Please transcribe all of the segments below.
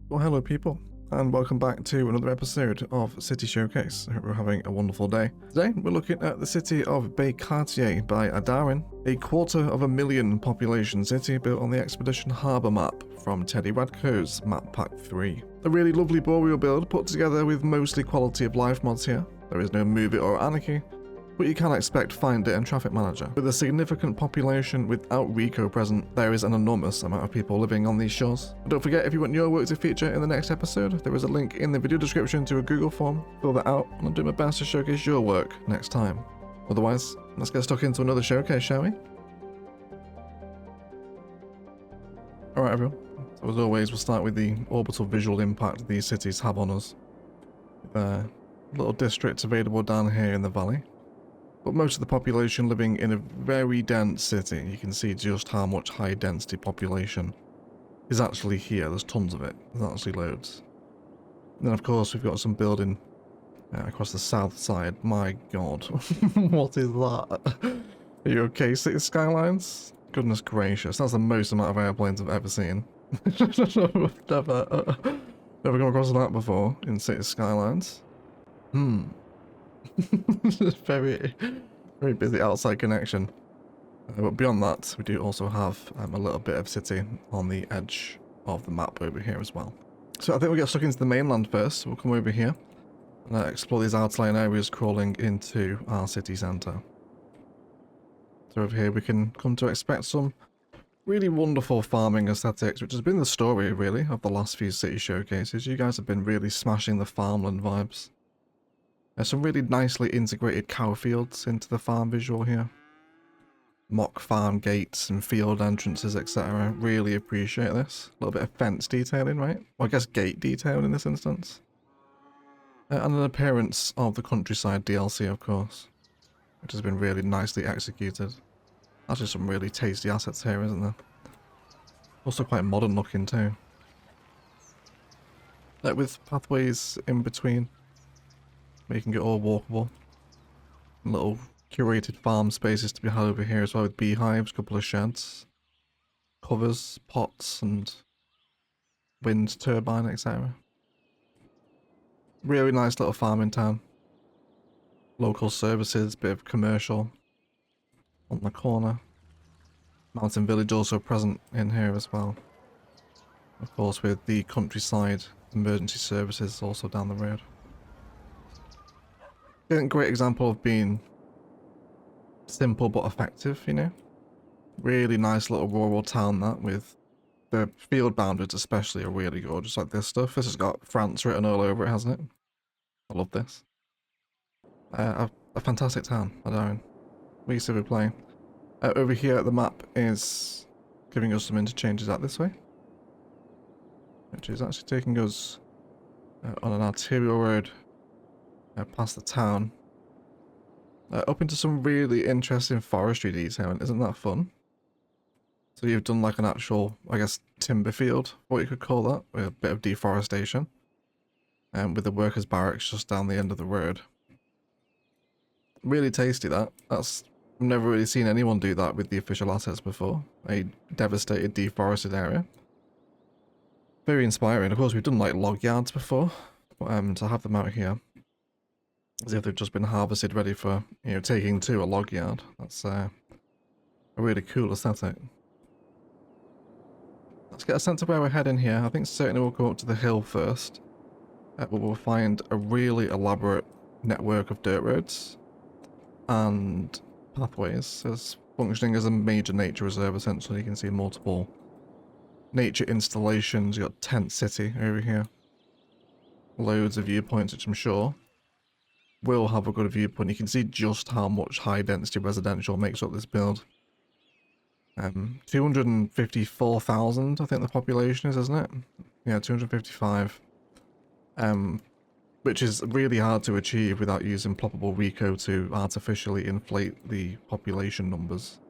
Well, hello people, and welcome back to another episode of City Showcase. I hope you're having a wonderful day. Today, we're looking at the city of Quartier by Adarin, a 250,000 population city built on the Expedition Harbour map from Teddy Radco's Map Pack 3. A really lovely Boreal build put together with mostly quality of life mods here. There is no Move It or Anarchy, but you can expect Find It and Traffic Manager. With a significant population without Rico present, there is an enormous amount of people living on these shores. But don't forget, if you want your work to feature in the next episode, there is a link in the video description to a Google form. Fill that out, and I'll do my best to showcase your work next time. Otherwise, let's get stuck into another showcase, shall we? Alright everyone, so as always, we'll start with the orbital visual impact these cities have on us. With a little district available down here in the valley. But most of the population living in a very dense city. You can see just how much high density population is actually here. There's tons of it. There's actually loads. And then of course we've got some building across the south side. My god. What is that? Are you okay, City Skylines? Goodness gracious. That's the most amount of airplanes I've ever seen. never come across that before in City Skylines. very busy outside connection. But beyond that, we do also have a little bit of city on the edge of the map over here as well. So I think we'll get stuck into the mainland first. We'll come over here and explore these outlying areas crawling into our city centre. So over here we can come to expect some really wonderful farming aesthetics, which has been the story really of the last few city showcases. You guys have been really smashing the farmland vibes. There's some really nicely integrated cow fields into the farm visual here. Mock farm gates and field entrances, etc. Really appreciate this. A little bit of fence detailing, right? Well, I guess gate detailing in this instance. And an appearance of the countryside DLC, of course, which has been really nicely executed. Actually some really tasty assets here, isn't there? Also quite modern looking too. With pathways in between, making it all walkable. Little curated farm spaces to be had over here as well, with beehives, a couple of sheds, covers, pots and wind turbine, etc. Really nice little farming town. Local services, bit of commercial on the corner. Mountain village also present in here as well. Of course with the countryside emergency services also down the road. A great example of being simple but effective, you know? Really nice little rural town that, with the field boundaries especially are really gorgeous, like this stuff. This has got France written all over it, hasn't it? I love this. A fantastic town, Adarin. We see we're playing. Over here the map is giving us some interchanges out this way, which is actually taking us on an arterial road past the town, up into some really interesting forestry detailing. Isn't that fun? So you've done like an actual, I guess, timber field, what you could call that, with a bit of deforestation, with the workers' barracks just down the end of the road. Really tasty that. I've never really seen anyone do that with the official assets before. A devastated, deforested area. Very inspiring. Of course, we've done like log yards before, but to have them out here, as if they've just been harvested, ready for, you know, taking to a log yard. That's a really cool aesthetic. Let's get a sense of where we're heading here. I think certainly we'll go up to the hill first, but we'll find a really elaborate network of dirt roads and pathways. It's functioning as a major nature reserve essentially. You can see multiple nature installations. You've got Tent City over here. Loads of viewpoints, which I'm sure will have a good viewpoint. You can see just how much high density residential makes up this build. 254,000 I think the population is, isn't it? Yeah, 255. Which is really hard to achieve without using ploppable Rico to artificially inflate the population numbers.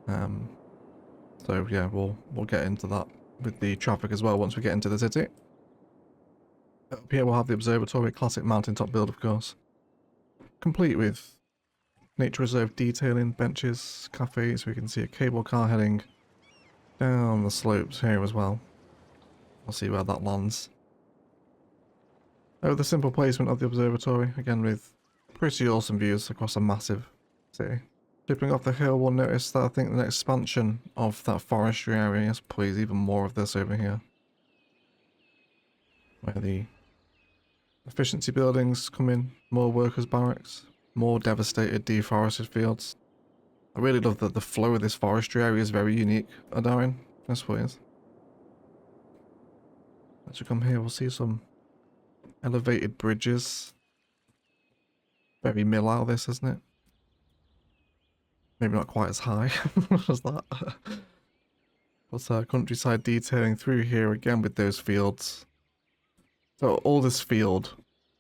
So yeah, we'll get into that with the traffic as well once we get into the city. Up here we'll have the observatory, classic mountaintop build of course. Complete with nature reserve detailing, benches, cafes. We can see a cable car heading down the slopes here as well. We'll see where that lands. Oh, the simple placement of the observatory, again with pretty awesome views across a massive city. Dipping off the hill, we'll notice that I think the expansion of that forestry area has plays even more of this over here. Where the efficiency buildings come in, more workers' barracks, more devastated, deforested fields. I really love that the flow of this forestry area is very unique, Adarin. That's what it is. As we come here, we'll see some elevated bridges. Very mill out this, isn't it? Maybe not quite as high as that. But countryside detailing through here again with those fields. So all this field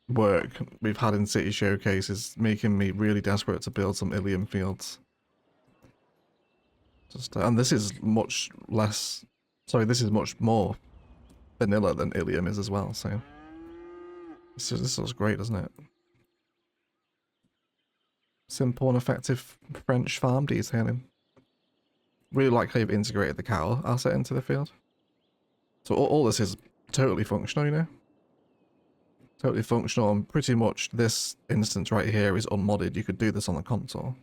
work we've had in City Showcase is making me really desperate to build some Ilium fields. And this is much less... Sorry, this is much more vanilla than Ilium is as well, so... This looks great, doesn't it? Simple and effective French farm detailing. Really like how you've integrated the cow asset into the field. So all this is totally functional, you know? Totally functional, and pretty much this instance right here is unmodded. You could do this on the console.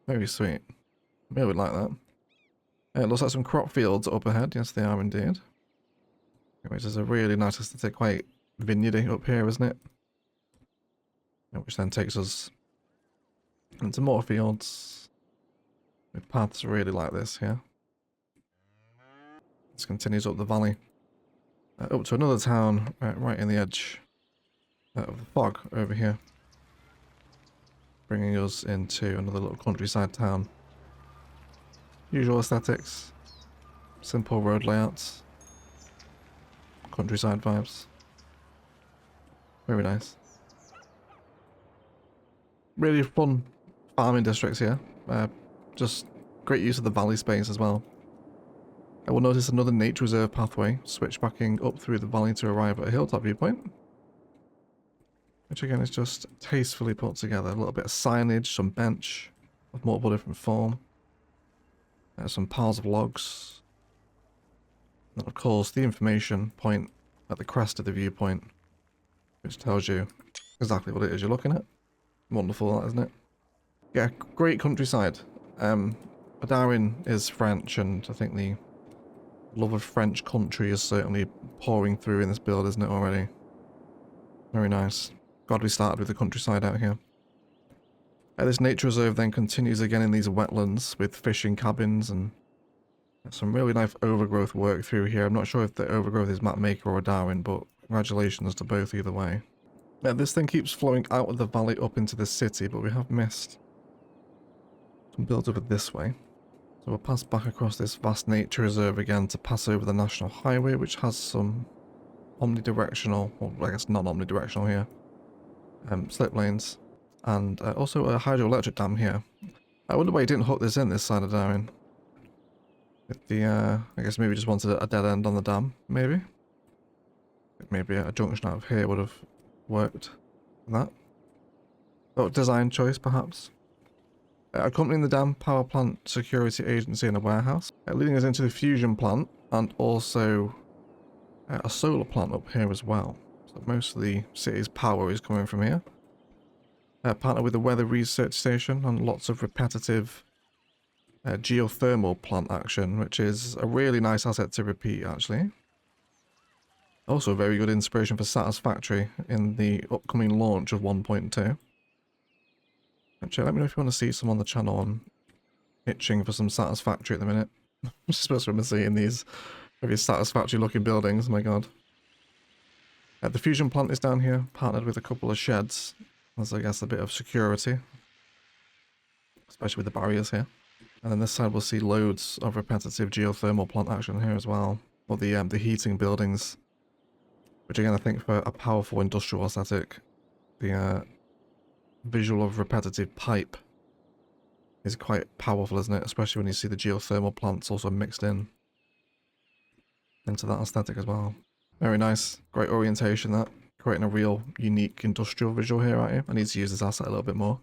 Very sweet. I really like that. It looks like some crop fields up ahead. Yes, they are indeed. Which is a really nice aesthetic, quite vineyardy up here, isn't it? Which then takes us into more fields with paths really like this here. This continues up the valley. Up to another town right in the edge of the fog over here. Bringing us into another little countryside town. Usual aesthetics. Simple road layouts. Countryside vibes. Very nice. Really fun farming districts here. Just great use of the valley space as well. I will notice another nature reserve pathway, switchbacking up through the valley to arrive at a hilltop viewpoint. Which again is just tastefully put together. A little bit of signage, some bench of multiple different form. Some piles of logs. And of course the information point at the crest of the viewpoint, which tells you exactly what it is you're looking at. Wonderful, that, isn't it? Yeah, great countryside. Adarin is French, and I think the love of French country is certainly pouring through in this build, isn't it, already? Very nice. Glad we started with the countryside out here. This nature reserve then continues again in these wetlands with fishing cabins and some really nice overgrowth work through here. I'm not sure if the overgrowth is Mapmaker or Adarin, but congratulations to both either way. This thing keeps flowing out of the valley up into the city, but we have missed some builds over this way. So we'll pass back across this vast nature reserve again to pass over the national highway, which has some omnidirectional, well, I guess not omnidirectional here, slip lanes, and also a hydroelectric dam here. I wonder why he didn't hook this in this side of Darien. With the, I guess maybe just wanted a dead end on the dam, maybe? Maybe a junction out of here would have worked for that. Oh, design choice, perhaps. Accompanying the dam, power plant, security agency, and a warehouse. Leading us into the fusion plant, and also a solar plant up here as well. So most of the city's power is coming from here. Partner with the weather research station, and lots of repetitive geothermal plant action, which is a really nice asset to repeat, actually. Also a very good inspiration for Satisfactory in the upcoming launch of 1.2. Actually, let me know if you want to see some on the channel. I'm itching for some Satisfactory at the minute. I'm just supposed to remember seeing these very Satisfactory looking buildings, my god. The fusion plant is down here, partnered with a couple of sheds. There's, I guess, a bit of security. Especially with the barriers here. And then this side we'll see loads of repetitive geothermal plant action here as well. Or the heating buildings. Which again, I think for a powerful industrial aesthetic, the visual of repetitive pipe is quite powerful, isn't it? Especially when you see the geothermal plants also mixed in into that aesthetic as well. Very nice. Great orientation, that. Creating a real unique industrial visual here, aren't you? I need to use this asset a little bit more.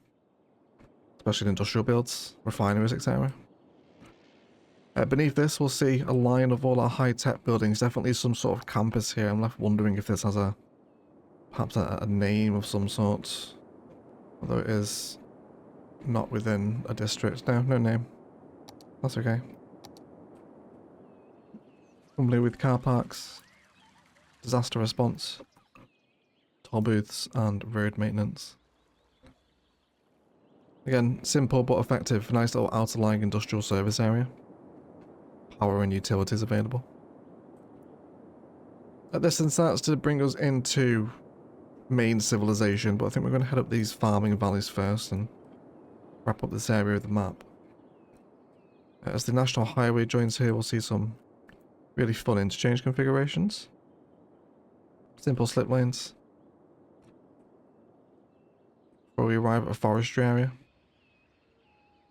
Especially in industrial builds, refineries, etc. Beneath this, we'll see a line of all our high-tech buildings. Definitely some sort of campus here. I'm left wondering if this has perhaps a name of some sort. Although it is not within a district. No, no name. That's okay. Complete with car parks, disaster response, toll booths, and road maintenance. Again, simple but effective. Nice little outer-lying industrial service area. Power and utilities available. At this distance, that's to bring us into main civilization, but I think we're going to head up these farming valleys first and wrap up this area of the map. As the national highway joins here, we'll see some really fun interchange configurations. Simple slip lanes. Before we arrive at a forestry area.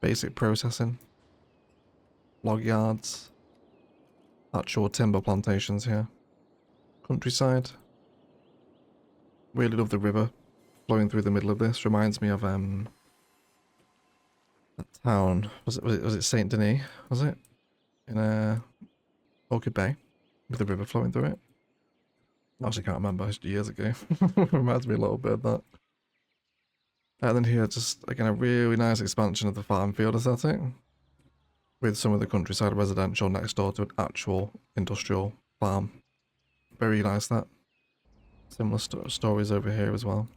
Basic processing. Log yards. Actual timber plantations here. Countryside. Really love the river flowing through the middle of this. Reminds me of that town. Was it Saint Denis? Was it in Orchid Bay with the river flowing through it? I actually can't remember. Years ago. Reminds me a little bit of that. And then here, just again a really nice expansion of the farm field aesthetic, with some of the countryside residential next door to an actual industrial farm. Very nice that. Similar stories over here as well.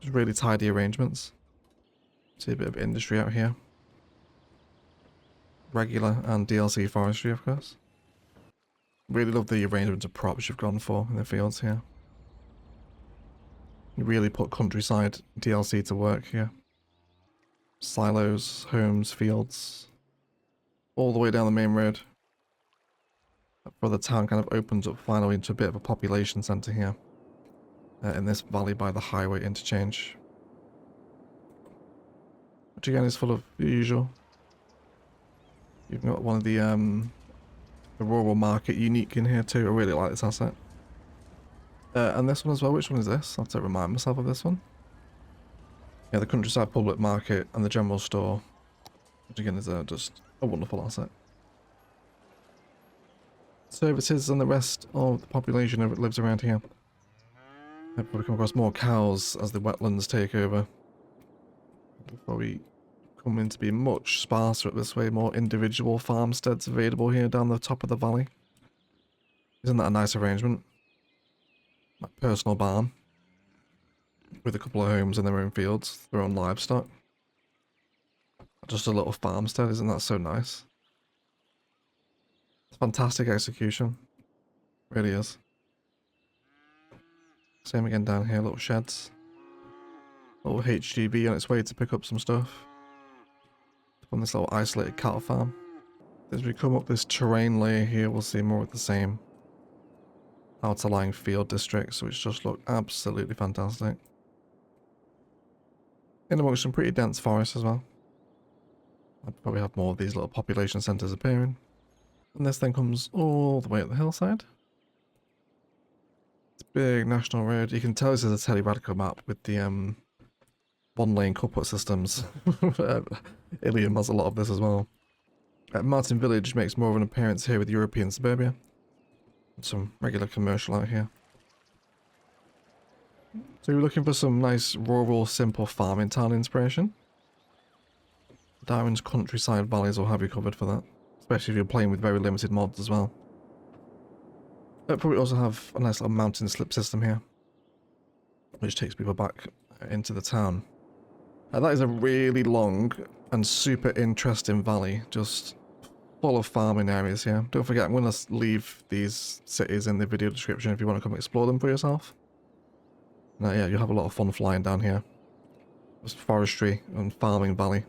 Just really tidy arrangements. See a bit of industry out here. Regular and DLC forestry, of course. Really love the arrangement of props you've gone for in the fields here. You really put countryside DLC to work here. Silos, homes, fields. All the way down the main road. For the town kind of opens up finally into a bit of a population centre here. In this valley by the highway interchange. Which again is full of the usual. You've got one of the rural market unique in here too. I really like this asset. And this one as well. Which one is this? I have to remind myself of this one. Yeah, the countryside public market and the general store. Which again is just a wonderful asset. Services and the rest of the population that lives around here. I've probably come across more cows as the wetlands take over. Before we come in to be much sparser at this way, more individual farmsteads available here down the top of the valley. Isn't that a nice arrangement? My personal barn. With a couple of homes in their own fields, their own livestock. Just a little farmstead, isn't that so nice? Fantastic execution. Really is. Same again down here, little sheds. Little HGV on its way to pick up some stuff. On this little isolated cattle farm. As we come up this terrain layer here, we'll see more of the same outer-lying field districts, which just look absolutely fantastic. In amongst some pretty dense forests as well. I'd probably have more of these little population centres appearing. And this then comes all the way up the hillside. It's a big national road. You can tell this is a tele-radical map with the one-lane cut systems. Ilium has a lot of this as well. Martin Village makes more of an appearance here with European suburbia. Some regular commercial out here. So you're looking for some nice rural, simple farming town inspiration. Darren's countryside valleys will have you covered for that. Especially if you're playing with very limited mods as well. Probably also have a nice little mountain slip system here. Which takes people back into the town. That is a really long and super interesting valley. Just full of farming areas here. Don't forget, I'm going to leave these cities in the video description if you want to come explore them for yourself. Now, yeah, you'll have a lot of fun flying down here. Just forestry and farming valley.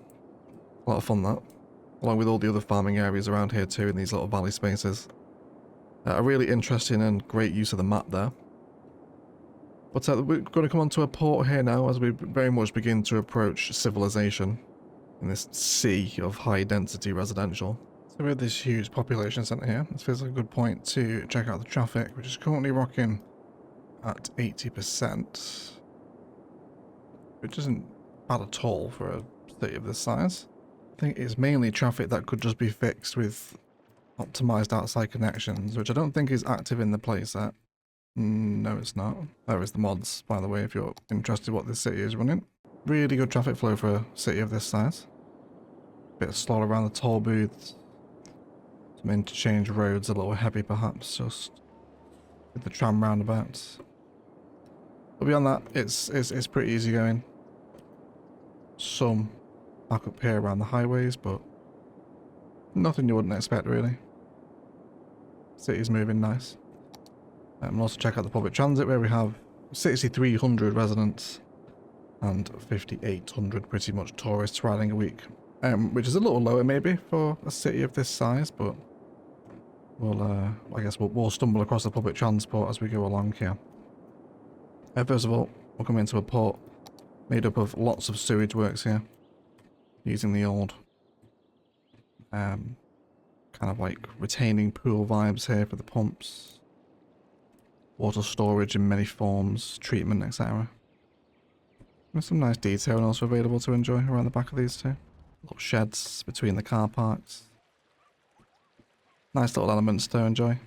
A lot of fun, that. Along with all the other farming areas around here too in these little valley spaces. A really interesting and great use of the map there. But we're going to come onto a port here now as we very much begin to approach civilization in this sea of high density residential. So we have this huge population centre here. This feels like a good point to check out the traffic, which is currently rocking at 80%. Which isn't bad at all for a city of this size. I think it's mainly traffic that could just be fixed with optimized outside connections, which I don't think is active in the playset. No, it's not. There is the mods, by the way, if you're interested what this city is running. Really good traffic flow for a city of this size. Bit slow around the toll booths. Some interchange roads, a little heavy perhaps, just with the tram roundabouts. But beyond that, it's pretty easy going. Some back up here around the highways, but nothing you wouldn't expect really. City's moving nice. And also check out the public transit where we have 6,300 residents and 5,800 pretty much tourists riding a week. Which is a little lower maybe for a city of this size, but I guess we'll stumble across the public transport as we go along here. First of all, we'll come into a port made up of lots of sewage works here, using the old kind of like retaining pool vibes here for the pumps, water storage in many forms, treatment, etc. There's some nice detail also available to enjoy around the back of these two. Little sheds between the car parks. Nice little elements to enjoy.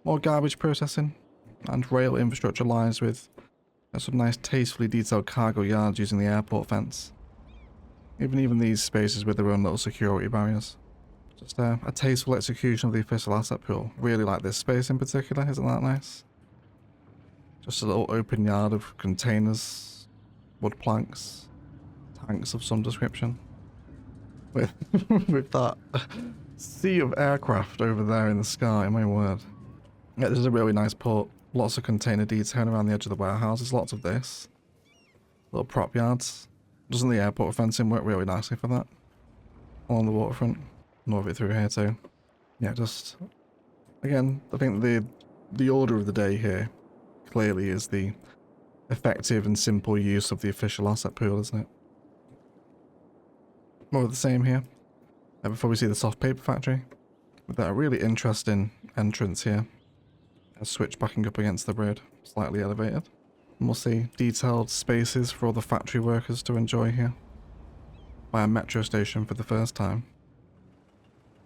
More garbage processing and rail infrastructure lines with some nice tastefully detailed cargo yards using the airport fence. Even these spaces with their own little security barriers. Just a tasteful execution of the official asset pool. Really like this space in particular, isn't that nice? Just a little open yard of containers, wood planks, tanks of some description. With, with that sea of aircraft over there in the sky, my word. Yeah, this is a really nice port. Lots of container detailing around the edge of the warehouses, lots of this. Little prop yards. Doesn't the airport fencing work really nicely for that? Along the waterfront. More of it through here too. Yeah, just... Again, I think the order of the day here clearly is the effective and simple use of the official asset pool, isn't it? More of the same here. Before we see the soft paper factory. With that really interesting entrance here. A switch backing up against the road, slightly elevated. And we'll see detailed spaces for all the factory workers to enjoy here. By a metro station for the first time.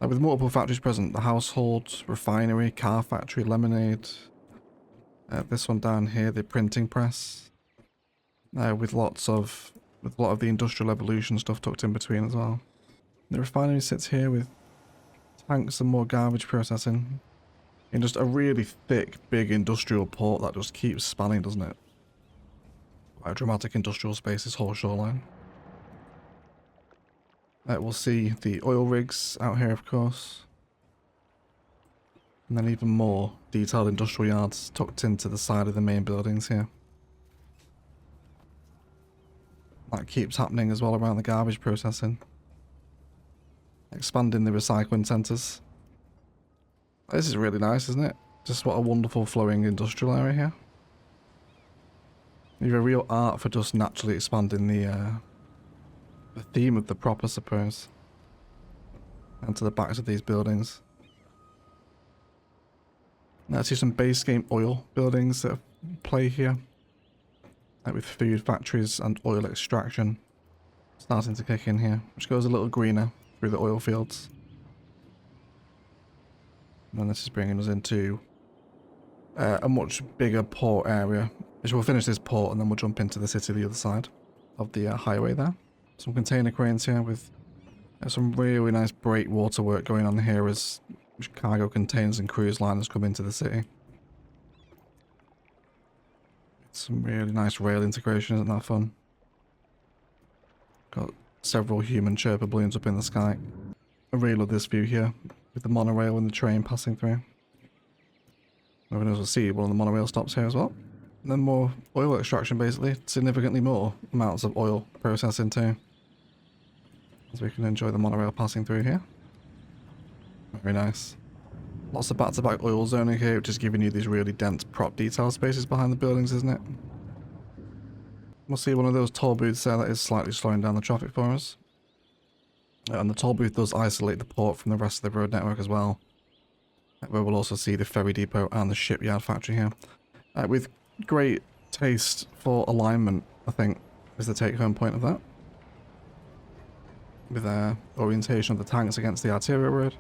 With multiple factories present, the household, refinery, car factory, lemonade. This one down here, the printing press. With a lot of the industrial evolution stuff tucked in between as well. The refinery sits here with tanks and more garbage processing. In just a really thick, big industrial port that just keeps spanning, doesn't it? Quite a dramatic industrial space, this whole shoreline. We'll see the oil rigs out here, of course. And then even more detailed industrial yards tucked into the side of the main buildings here. That keeps happening as well around the garbage processing. Expanding the recycling centres. This is really nice, isn't it? Just what a wonderful flowing industrial area here. You have a real art for just naturally expanding the theme of the prop, I suppose. And to the backs of these buildings. Now I see some base game oil buildings that play here. Like with food factories and oil extraction starting to kick in here. Which goes a little greener through the oil fields. And this is bringing us into a much bigger port area. Which we'll finish this port and then we'll jump into the city the other side of the highway there. Some container cranes here with some really nice breakwater work going on here as cargo containers and cruise liners come into the city. Some really nice rail integration, isn't that fun? Got several human chirper balloons up in the sky. I really love this view here with the monorail and the train passing through. We'll also see one of the monorail stops here as well. And then more oil extraction basically, significantly more amounts of oil processing too. As we can enjoy the monorail passing through here. Very nice. Lots of back-to-back oil zoning here, which is giving you these really dense prop detail spaces behind the buildings, isn't it? We'll see one of those toll booths there that is slightly slowing down the traffic for us. And the toll booth does isolate the port from the rest of the road network as well. Where we'll also see the ferry depot and the shipyard factory here. With great taste for alignment, I think, is the take-home point of that. with orientation of the tanks against the artillery road.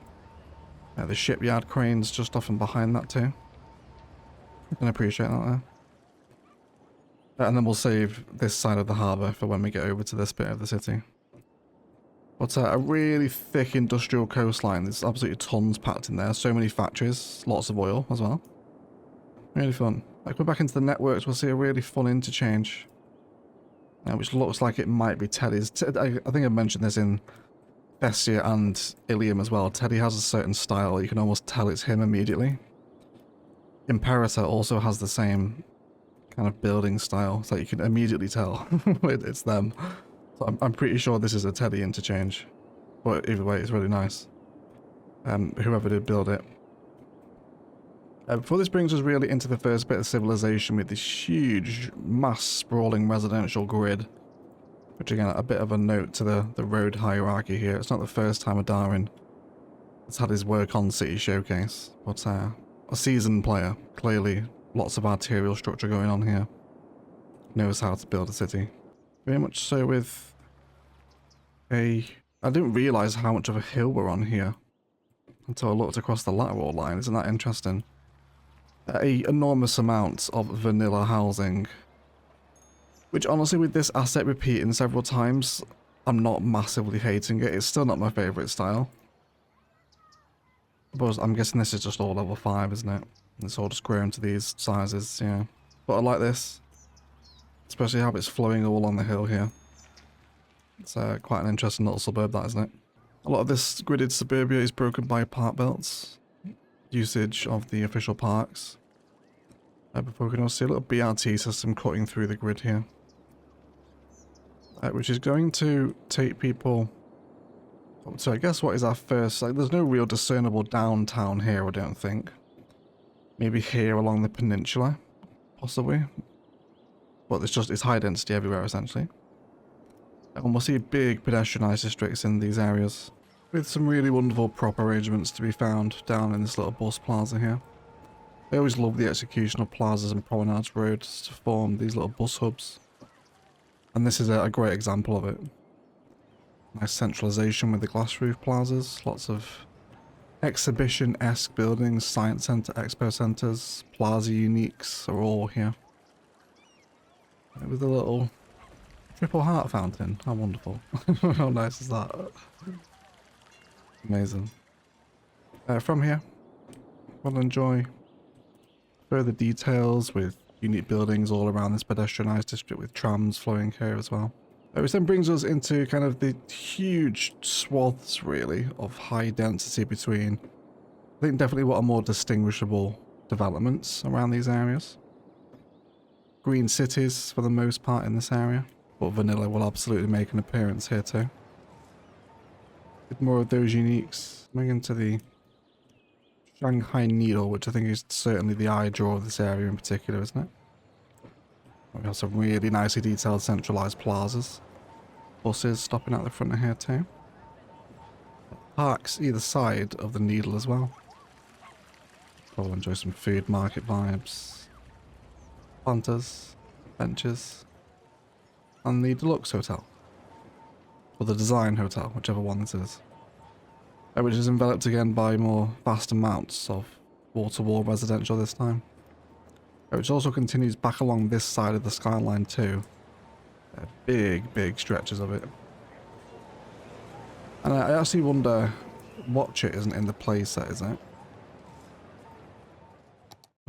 The shipyard cranes just off and behind that too. I can appreciate that there. And then we'll save this side of the harbour for when we get over to this bit of the city. But a really thick industrial coastline. There's absolutely tons packed in there. So many factories, lots of oil as well. Really fun. Like, we're back into the networks, we'll see a really fun interchange. Which looks like it might be Teddy's. I think I mentioned this in Bestia and Ilium as well. Teddy has a certain style, you can almost tell it's him immediately. Imperator also has the same kind of building style, so you can immediately tell it's them. So I'm pretty sure this is a Teddy interchange. But either way, it's really nice. Whoever did build it. Before this brings us really into the first bit of civilization with this huge, mass sprawling residential grid. Which again, a bit of a note to the road hierarchy here. It's not the first time Adarin has had his work on City Showcase, but a seasoned player, clearly lots of arterial structure going on here. Knows how to build a city. Very much so with I didn't realise how much of a hill we're on here until I looked across the lateral line. Isn't that interesting? A enormous amount of vanilla housing. Which honestly, with this asset repeating several times, I'm not massively hating it. It's still not my favourite style. But I'm guessing this is just all level 5, isn't it? It's all just grown to these sizes, yeah. But I like this. Especially how it's flowing all on the hill here. It's quite an interesting little suburb, that, isn't it? A lot of this gridded suburbia is broken by park belts. Usage of the official parks. Before we can also see a little BRT system cutting through the grid here. Which is going to take people... So I guess what is our first... Like, there's no real discernible downtown here, I don't think. Maybe here along the peninsula, possibly. But it's high density everywhere, essentially. And we'll see big pedestrianised districts in these areas. With some really wonderful prop arrangements to be found down in this little bus plaza here. I always love the execution of plazas and promenades roads to form these little bus hubs. And this is a great example of it. Nice centralisation with the glass roof plazas. Lots of exhibition-esque buildings, science centre, expo centres, plaza uniques are all here. With a little triple heart fountain. How wonderful. How nice is that? Amazing. From here, we'll enjoy further details with unique buildings all around this pedestrianised district with trams flowing here as well. Which then brings us into kind of the huge swaths, really, of high density between, I think, definitely what are more distinguishable developments around these areas. Green cities, for the most part, in this area. But vanilla will absolutely make an appearance here too. With more of those uniques. Coming into the Shanghai Needle, which I think is certainly the eye draw of this area in particular, isn't it? We have some really nicely detailed centralised plazas. Buses stopping out the front of here too. Parks either side of the Needle as well. We'll enjoy some food market vibes. Planters, benches. And the Deluxe Hotel. Or the Design Hotel, whichever one this is. Which is enveloped again by more vast amounts of wall-to-wall residential this time. Which also continues back along this side of the skyline too. Big stretches of it. And I actually wonder, watch it isn't in the playset, is it?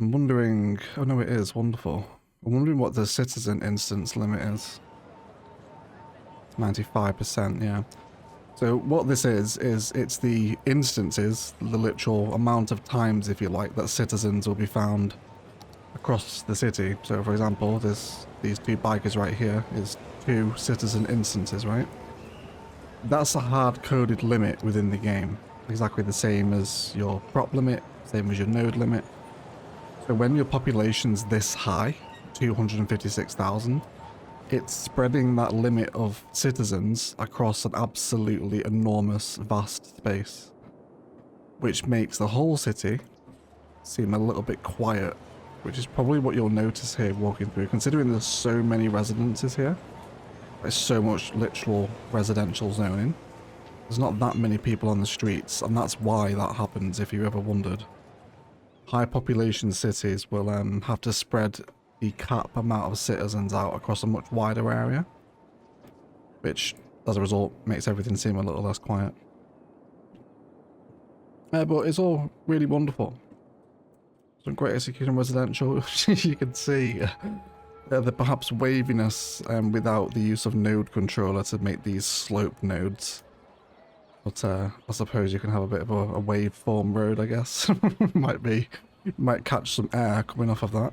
I'm wondering, oh no it is, wonderful. I'm wondering what the citizen instance limit is. 95%, yeah. So what this is it's the instances, the literal amount of times, if you like, that citizens will be found across the city. So for example, these two bikers right here is 2 citizen instances, right? That's a hard-coded limit within the game. Exactly the same as your prop limit, same as your node limit. So when your population's this high, 256,000, it's spreading that limit of citizens across an absolutely enormous, vast space. Which makes the whole city seem a little bit quiet, which is probably what you'll notice here walking through, considering there's so many residences here. There's so much literal residential zoning. There's not that many people on the streets, and that's why that happens, if you ever wondered. High population cities will have to spread the cap amount of citizens out across a much wider area, which, as a result, makes everything seem a little less quiet. But it's all really wonderful. Some great execution residential. You can see the perhaps waviness without the use of node controller to make these slope nodes. But I suppose you can have a bit of a waveform road, I guess. might catch some air coming off of that.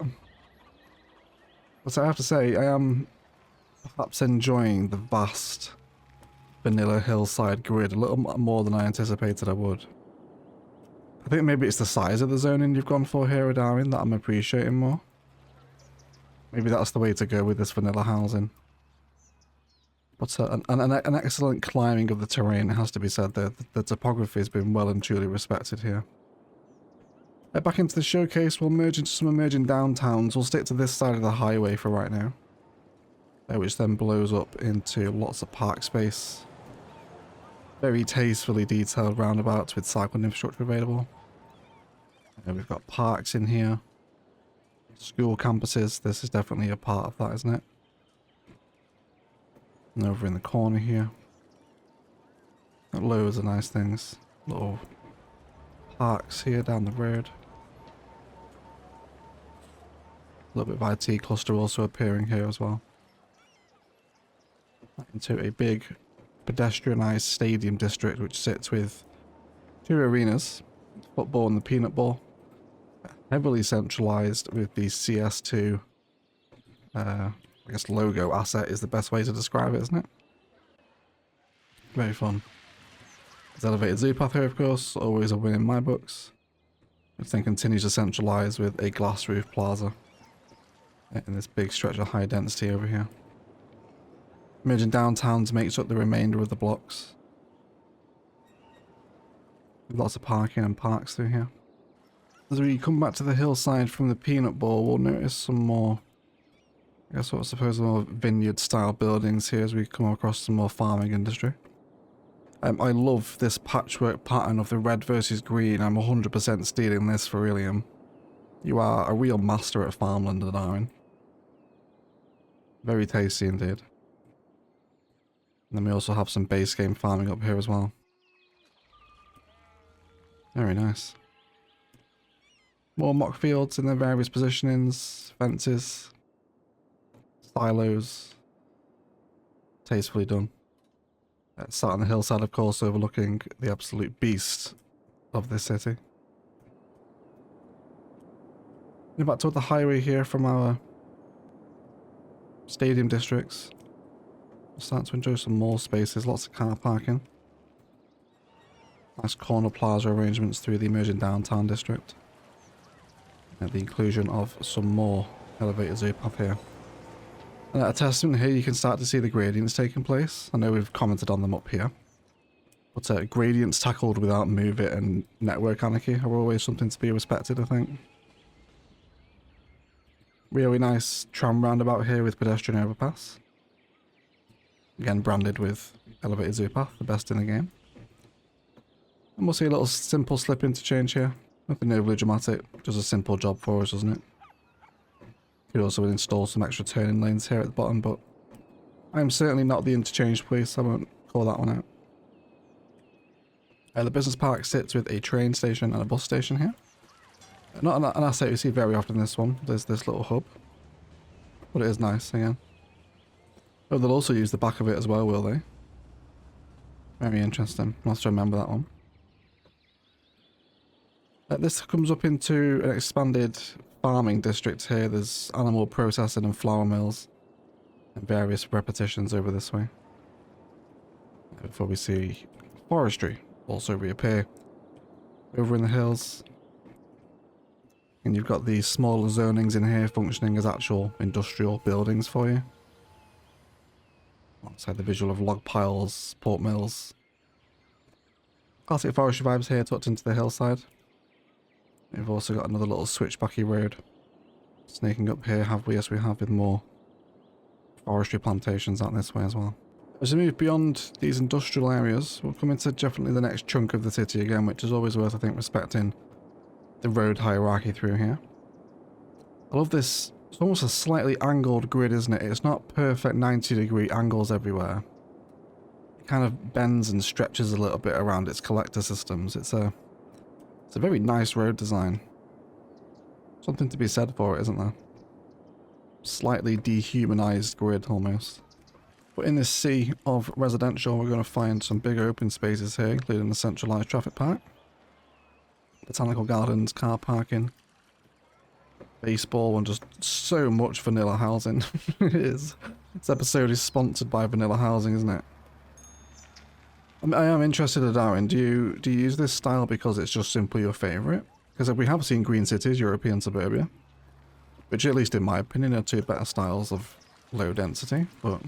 But I have to say, I am perhaps enjoying the vast vanilla hillside grid a little more than I anticipated I would. I think maybe it's the size of the zoning you've gone for here, Darwin, that I'm appreciating more. Maybe that's the way to go with this vanilla housing. But an excellent climbing of the terrain, it has to be said. The topography has been well and truly respected here. Back into the showcase, we'll merge into some emerging downtowns. We'll stick to this side of the highway for right now. Which then blows up into lots of park space. Very tastefully detailed roundabouts with cycling infrastructure available. And we've got parks in here. School campuses, this is definitely a part of that, isn't it? And over in the corner here. Got loads of nice things. Little parks here down the road. A little bit of IT cluster also appearing here as well. Into a big pedestrianised stadium district which sits with 2 arenas, football and the peanut ball. Heavily centralised with the CS2 I guess logo asset is the best way to describe it, isn't it? Very fun. There's elevated zoo path here, of course, always a win in my books. Which then continues to centralise with a glass roof plaza in this big stretch of high density over here. Emerging downtowns makes up the remainder of the blocks. With lots of parking and parks through here. As we come back to the hillside from the peanut ball, we'll notice some more, I guess what I suppose more vineyard style buildings here as we come across some more farming industry. I love this patchwork pattern of the red versus green. I'm 100% stealing this for Ilium. You are a real master at farmland, Darwin. Very tasty indeed. And then we also have some base game farming up here as well. Very nice. More mock fields in their various positionings, fences, silos. Tastefully done. Sat on the hillside, of course, overlooking the absolute beast of this city. Going back toward the highway here from our stadium districts. We're starting to enjoy some more spaces, lots of car parking. Nice corner plaza arrangements through the emerging downtown district. And the inclusion of some more elevated zoo path here. And at a testament here, you can start to see the gradients taking place. I know we've commented on them up here. But gradients tackled without move it and network anarchy are always something to be respected, I think. Really nice tram roundabout here with pedestrian overpass. Again, branded with elevated zoo path, the best in the game. And we'll see a little simple slip interchange here. Nothing overly dramatic, just a simple job for us, doesn't it? Could also install some extra turning lanes here at the bottom, but I'm certainly not the interchange police, I won't call that one out. The business park sits with a train station and a bus station here. Not an asset you see very often in this one, there's this little hub. But it is nice, again. Oh, they'll also use the back of it as well, will they? Very interesting, I'll have to remember that one. This comes up into an expanded farming district here. There's animal processing and flour mills and various repetitions over this way. Before we see forestry also reappear over in the hills. And you've got these smaller zonings in here functioning as actual industrial buildings for you. Alongside the visual of log piles, pulp mills. Classic forestry vibes here tucked into the hillside. We've also got another little switchbacky road snaking up here, have we? Yes, we have, with more forestry plantations out this way as well. As we move beyond these industrial areas, we'll come into definitely the next chunk of the city again, which is always worth, I think, respecting the road hierarchy through here. I love this. It's almost a slightly angled grid, isn't it? It's not perfect 90-degree angles everywhere. It kind of bends and stretches a little bit around its collector systems. It's a very nice road design. Something to be said for it, isn't there? Slightly dehumanized grid, almost. But in this sea of residential, we're going to find some big open spaces here, including the centralized traffic park, botanical gardens, car parking, baseball, and just so much vanilla housing. It is. This episode is sponsored by vanilla housing, isn't it? I am interested in Darwin. Do you use this style because it's just simply your favourite? Because we have seen green cities, European suburbia, which at least in my opinion are two better styles of low density, but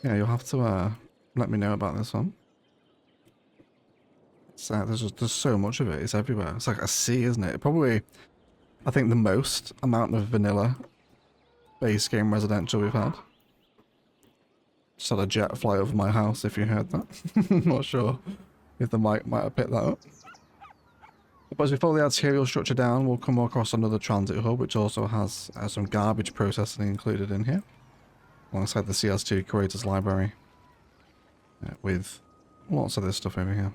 yeah, you'll have to let me know about this one. So there's so much of it. It's everywhere. It's like a sea, isn't it? Probably, I think, the most amount of vanilla base game residential we've had. Just had a jet fly over my house, if you heard that. Not sure if the mic might have picked that up. But as we follow the arterial structure down, we'll come across another transit hub, which also has some garbage processing included in here, alongside the CS2 Creators Library, with lots of this stuff over here.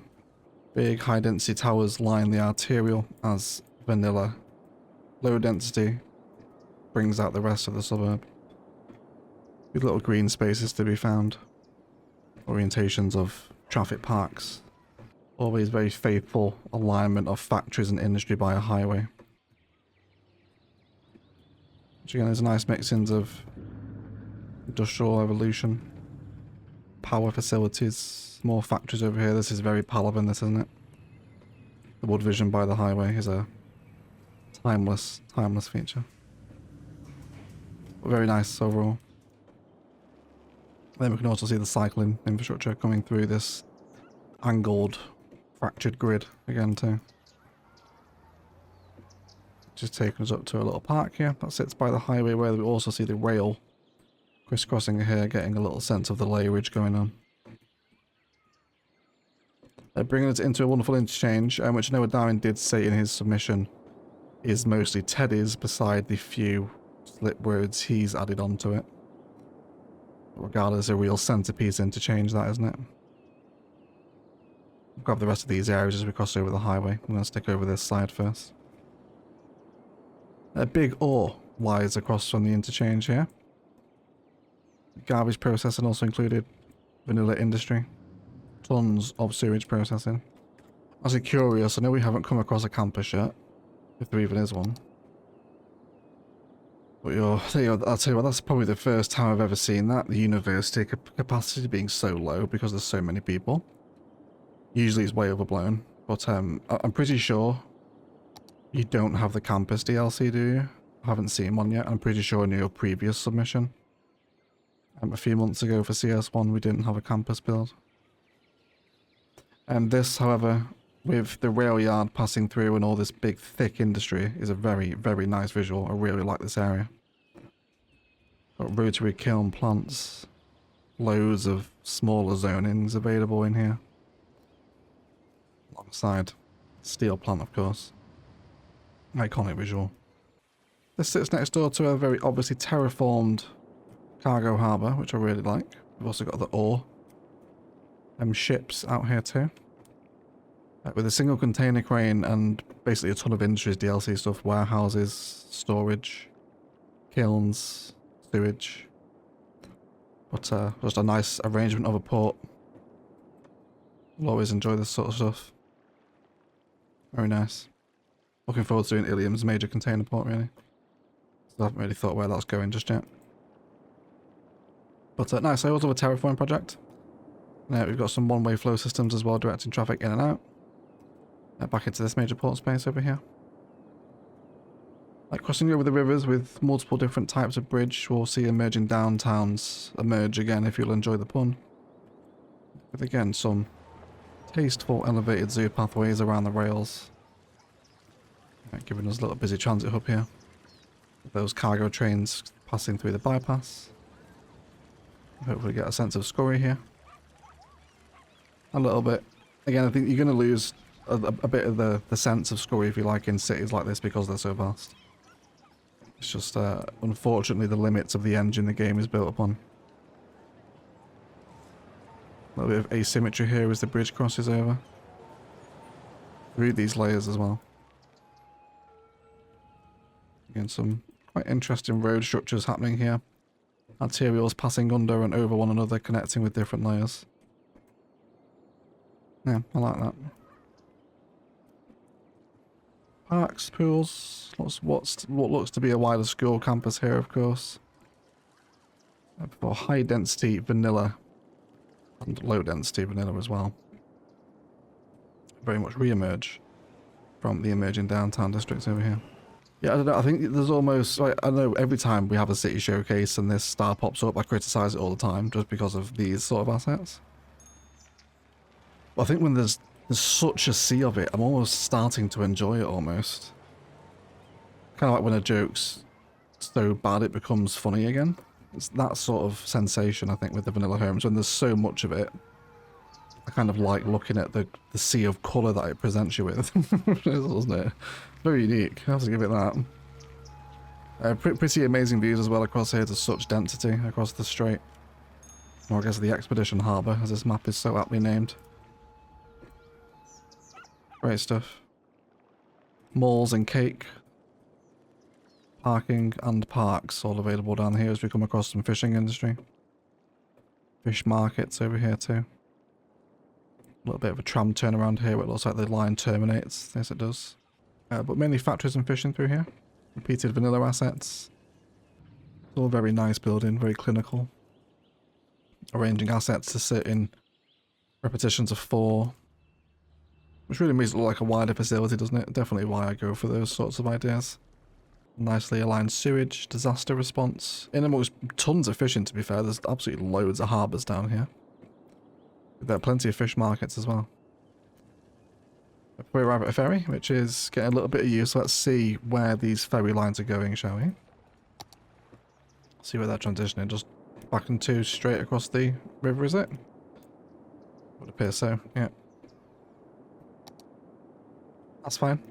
Big high-density towers line the arterial as vanilla. Low density brings out the rest of the suburb. With little green spaces to be found. Orientations of traffic parks. Always very faithful alignment of factories and industry by a highway. Which again is a nice mixing of industrial evolution, power facilities, more factories over here. This is very Palaven, this, isn't it? The wood vision by the highway is a timeless feature. But very nice overall. Then we can also see the cycling infrastructure coming through this angled, fractured grid again too. Just taking us up to a little park here that sits by the highway, where we also see the rail crisscrossing here, getting a little sense of the layerage going on. Bringing us into a wonderful interchange, which Noah Darwin did say in his submission is mostly Teddy's, beside the few slip words he's added onto it. Regardless, a real centerpiece interchange, that, isn't it? Grab the rest of these areas as we cross over the highway. I'm going to stick over this side first. A big ore lies across from the interchange here. Garbage processing also included. Vanilla industry. Tons of sewage processing. I was curious, I know we haven't come across a campus yet, if there even is one. But I'll tell you what, that's probably the first time I've ever seen that. The university capacity being so low because there's so many people. Usually it's way overblown, but I'm pretty sure you don't have the campus DLC, do you? I haven't seen one yet. I'm pretty sure in your previous submission, a few months ago for CS1, we didn't have a campus build. And this, however, with the rail yard passing through and all this big, thick industry, is a very, very nice visual. I really like this area. Got rotary kiln plants, loads of smaller zonings available in here. Alongside steel plant, of course. Iconic visual. This sits next door to a very obviously terraformed cargo harbour, which I really like. We've also got the ore ships out here too. With a single container crane and basically a ton of industries, DLC stuff, warehouses, storage, kilns, sewage. But just a nice arrangement of a port. I'll always enjoy this sort of stuff. Very nice. Looking forward to doing Ilium's major container port, really. Still haven't really thought where that's going just yet. But nice, I also have a terraforming project. We've got some one-way flow systems as well, directing traffic in and out. Back into this major port space over here. Like crossing over the rivers with multiple different types of bridge, we'll see emerging downtowns emerge again, if you'll enjoy the pun. With again some tasteful elevated zoo pathways around the rails. Giving us a little busy transit hub here. With those cargo trains passing through the bypass. Hopefully get a sense of scurry here. A little bit. Again, I think you're going to lose a bit of the sense of scurry, if you like, in cities like this because they're so vast. It's just, unfortunately, the limits of the engine the game is built upon. A little bit of asymmetry here as the bridge crosses over. Through these layers as well. Again, some quite interesting road structures happening here. Arterials passing under and over one another, connecting with different layers. Yeah, I like that. Parks, pools, what looks to be a wider school campus here, of course. For high density vanilla and low density vanilla as well. Very much re-emerge from the emerging downtown districts over here. Yeah, I don't know, I think there's almost, like, I know every time we have a city showcase and this star pops up, I criticise it all the time just because of these sort of assets. But I think when there's such a sea of it, I'm almost starting to enjoy it almost. Kind of like when a joke's so bad it becomes funny again. It's that sort of sensation, I think, with the vanilla homes. When there's so much of it, I kind of like looking at the sea of colour that it presents you with. Isn't it? Very unique, I have to give it that. Pretty amazing views as well across here to such density across the strait. Or I guess the Expedition Harbour, as this map is so aptly named. Great stuff. Malls and cake. Parking and parks all available down here as we come across some fishing industry. Fish markets over here too. A little bit of a tram turnaround here where it looks like the line terminates. Yes, it does. But mainly factories and fishing through here. Repeated vanilla assets. It's all very nice building, very clinical. Arranging assets to sit in repetitions of 4. Which really makes it look like a wider facility, doesn't it? Definitely why I go for those sorts of ideas. Nicely aligned sewage, disaster response. In amongst tons of fishing, to be fair. There's absolutely loads of harbours down here. There are plenty of fish markets as well. We arrive at a ferry, which is getting a little bit of use. So let's see where these ferry lines are going, shall we? See where they're transitioning. Just back into straight across the river, is it? Would appear so, yeah. That's fine.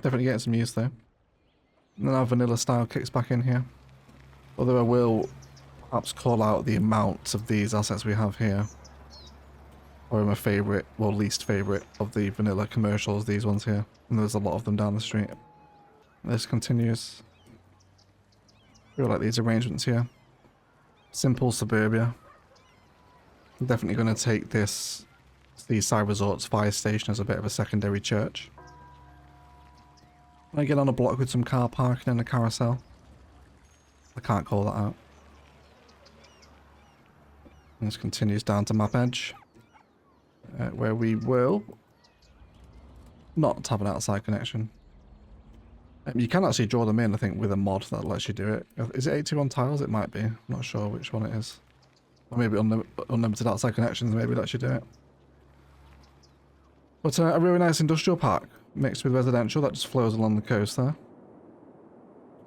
Definitely getting some use though. And then our vanilla style kicks back in here. Although I will perhaps call out the amount of these assets we have here. Or my favourite, well least favourite of the vanilla commercials, these ones here. And there's a lot of them down the street. This continues. I feel like these arrangements here. Simple suburbia. I'm definitely going to take this Seaside Resorts fire station as a bit of a secondary church. I get on a block with some car parking and a carousel. I can't call that out. And this continues down to map edge. Where we will not have an outside connection. You can actually draw them in, I think, with a mod that lets you do it. Is it 81 tiles? It might be. I'm not sure which one it is. Or maybe unlimited outside connections maybe lets you do it. But a really nice industrial park mixed with residential that just flows along the coast there.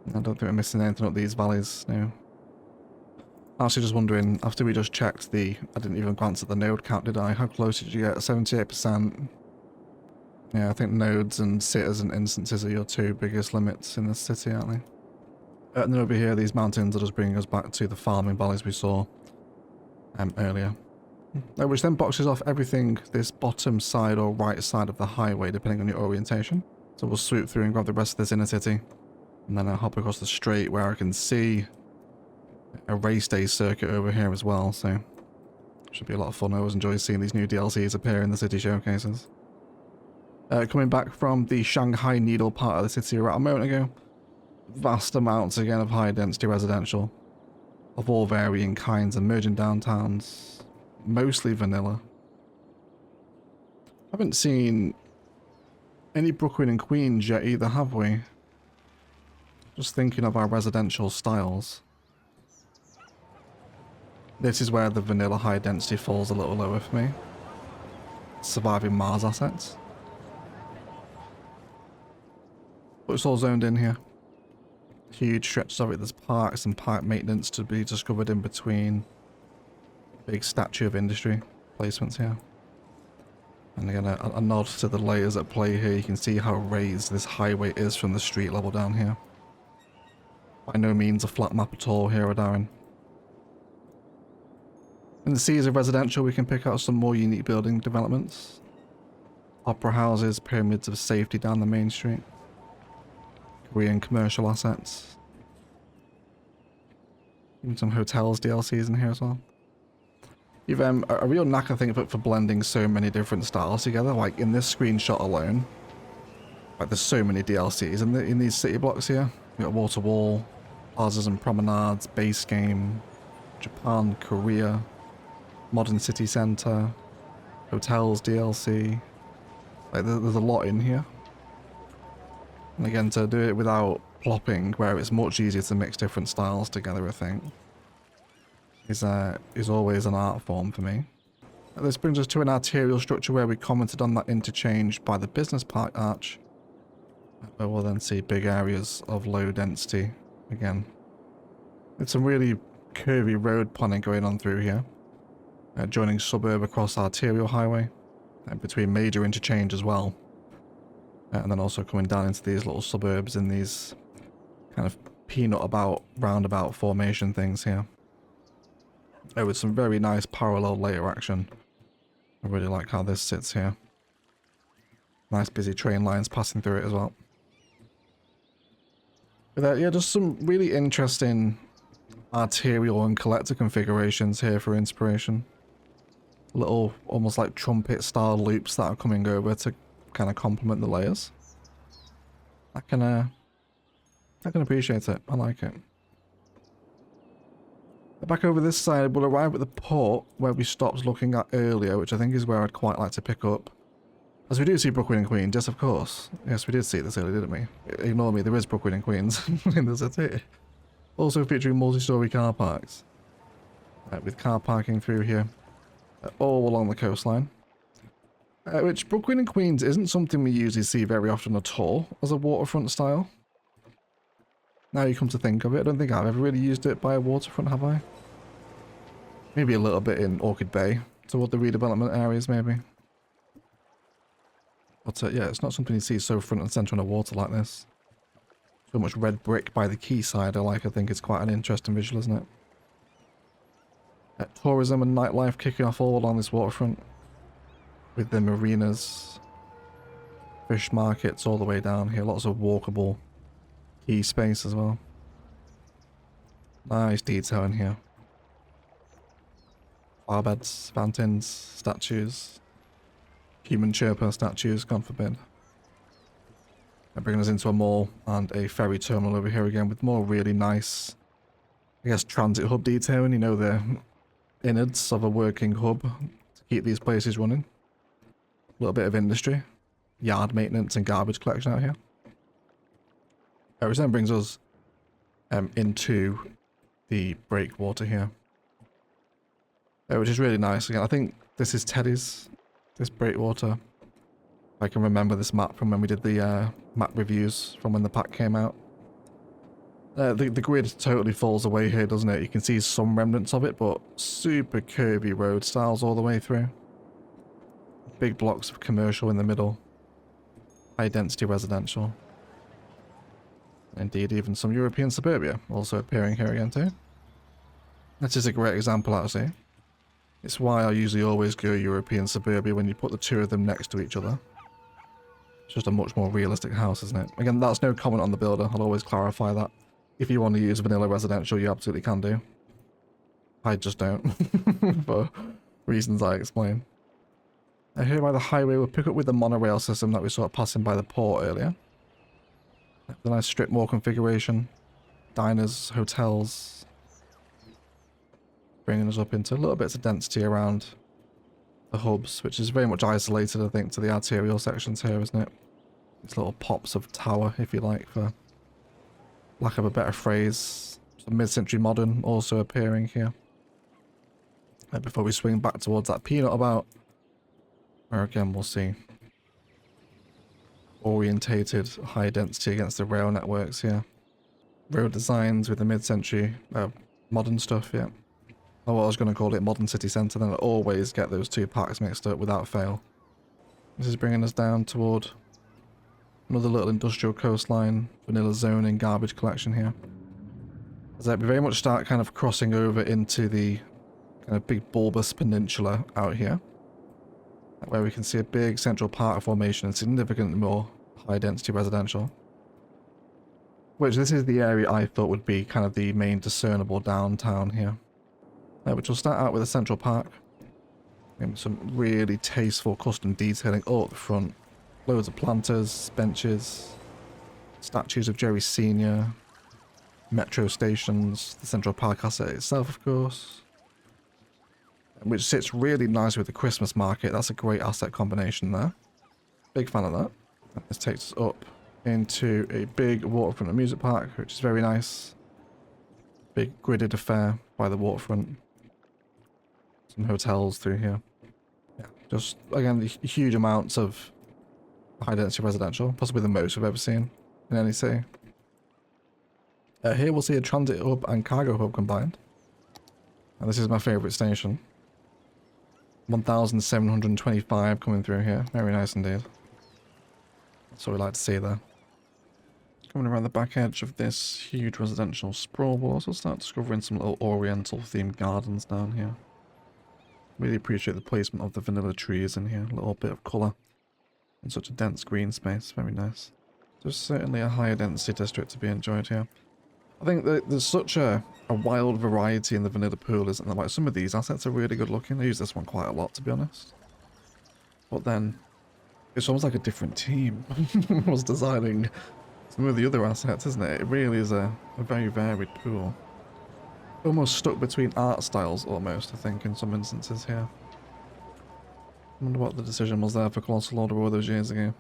I don't think we're missing anything up these valleys, no. Actually just wondering, after we just checked I didn't even glance at the node count, did I? How close did you get? 78%. Yeah, I think nodes and sitters and instances are your 2 biggest limits in this city, aren't they? And then over here, these mountains are just bringing us back to the farming valleys we saw earlier. Which then boxes off everything this bottom side or right side of the highway, depending on your orientation. So we'll swoop through and grab the rest of this inner city. And then I'll hop across the strait where I can see a race day circuit over here as well, so should be a lot of fun. I always enjoy seeing these new DLCs appear in the city showcases. Coming back from the Shanghai Needle part of the city around a moment ago, vast amounts again of high density residential of all varying kinds, emerging downtowns, mostly vanilla. Haven't seen any Brooklyn and Queens yet either, have we? Just thinking of our residential styles. This is where the vanilla high density falls a little lower for me. Surviving Mars assets. But it's all zoned in here. huge stretches of it. There's parks and park maintenance to be discovered in between. Big statue of industry placements here. And again, a nod to the layers at play here. You can see how raised this highway is from the street level down here. By no means a flat map at all here, Darren. In the seas of residential, we can pick out some more unique building developments. Opera houses, pyramids of safety down the main street. Korean commercial assets. Even some hotels DLCs in here as well. You've a real knack, I think, for blending so many different styles together. Like in this screenshot alone, like there's so many DLCs in these city blocks here. You got wall to wall, plazas and promenades, base game, Japan, Korea, modern city center, hotels DLC. Like there's a lot in here. And again, to do it without plopping, where it's much easier to mix different styles together, I think, is always an art form for me. This brings us to an arterial structure where we commented on that interchange by the business park arch, where we'll then see big areas of low density again. It's some really curvy road planning going on through here, joining suburb across arterial highway, between major interchange as well, and then also coming down into these little suburbs in these kind of roundabout formation things here. With some very nice parallel layer action. I really like how this sits here. Nice busy train lines passing through it as well. But yeah, just some really interesting arterial and collector configurations here for inspiration. Little, almost like trumpet style loops that are coming over to kind of complement the layers. I can appreciate it. I like it. Back over this side, we'll arrive at the port where we stopped looking at earlier, which I think is where I'd quite like to pick up. As we do see Brooklyn and Queens, yes of course. Yes, we did see this earlier, didn't we? Ignore me, there is Brooklyn and Queens in the city. Also featuring multi-storey car parks. With car parking through here, all along the coastline. Which Brooklyn and Queens isn't something we usually see very often at all as a waterfront style. Now you come to think of it, I don't think I've ever really used it by a waterfront, have I? Maybe a little bit in Orchid Bay, toward the redevelopment areas maybe. But yeah, it's not something you see so front and centre on a water like this. So much red brick by the quayside I think it's quite an interesting visual, isn't it? Tourism and nightlife kicking off all along this waterfront. With the marinas, fish markets all the way down here, lots of walkable key space as well. Nice detail in here. Flower beds, fountains, statues, human chirper statues, God forbid. And bringing us into a mall and a ferry terminal over here again with more really nice, I guess, transit hub detailing. You know, the innards of a working hub to keep these places running. A little bit of industry, yard maintenance and garbage collection out here. Which then brings us into the breakwater here. Which is really nice. Again, I think this is Teddy's, this breakwater. I can remember this map from when we did the map reviews from when the pack came out. The grid totally falls away here, doesn't it? You can see some remnants of it, but super curvy road styles all the way through. Big blocks of commercial in the middle. High density residential. Indeed, even some European suburbia also appearing here again too. That is a great example, actually. It's why I usually always go European suburbia when you put the two of them next to each other. It's just a much more realistic house, isn't it? Again, that's no comment on the builder. I'll always clarify that. If you want to use vanilla residential, you absolutely can do. I just don't. For reasons I explain. Here by the highway, we'll pick up with the monorail system that we saw passing by the port earlier. The nice strip mall configuration, diners, hotels, bringing us up into little bits of density around the hubs, which is very much isolated, I think, to the arterial sections here, isn't it? These little pops of tower, if you like, for lack of a better phrase. Some mid-century modern also appearing here. Before we swing back towards that peanut about, where again we'll see orientated high density against the rail networks here. road designs with the mid-century modern stuff, yeah. Oh, I was going to call it modern city centre, then I always get those two parks mixed up without fail. This is bringing us down toward another little industrial coastline, vanilla zoning, garbage collection here. As we very much start kind of crossing over into the kind of big bulbous peninsula out here, where we can see a big central park formation and significantly more high density residential. Which this is the area I thought would be kind of the main discernible downtown here. Which will start out with a central park. And some really tasteful custom detailing all at the front. Loads of planters, benches, statues of Jerry Sr., metro stations, the central park asset itself, of course. Which sits really nice with the Christmas market. That's a great asset combination there. Big fan of that. This takes us up into a big waterfront amusement park, which is very nice. Big gridded affair by the waterfront. Some hotels through here. Yeah, just again huge amounts of high density residential, possibly the most we've ever seen in any city. Here we'll see a transit hub and cargo hub combined. And this is my favourite station. 1,725 coming through here. Very nice indeed. That's what we like to see there. Coming around the back edge of this huge residential sprawl, we'll also start discovering some little oriental themed gardens down here. Really appreciate the placement of the vanilla trees in here. A little bit of colour in such a dense green space. Very nice. There's certainly a higher density district to be enjoyed here. I think that there's such a wild variety in the vanilla pool, isn't there? Like, some of these assets are really good looking. I use this one quite a lot, to be honest. But then, it's almost like a different team was designing some of the other assets, isn't it? It really is a very varied pool. Almost stuck between art styles, almost, I think, in some instances here. I wonder what the decision was there for Colossal Order all those years ago.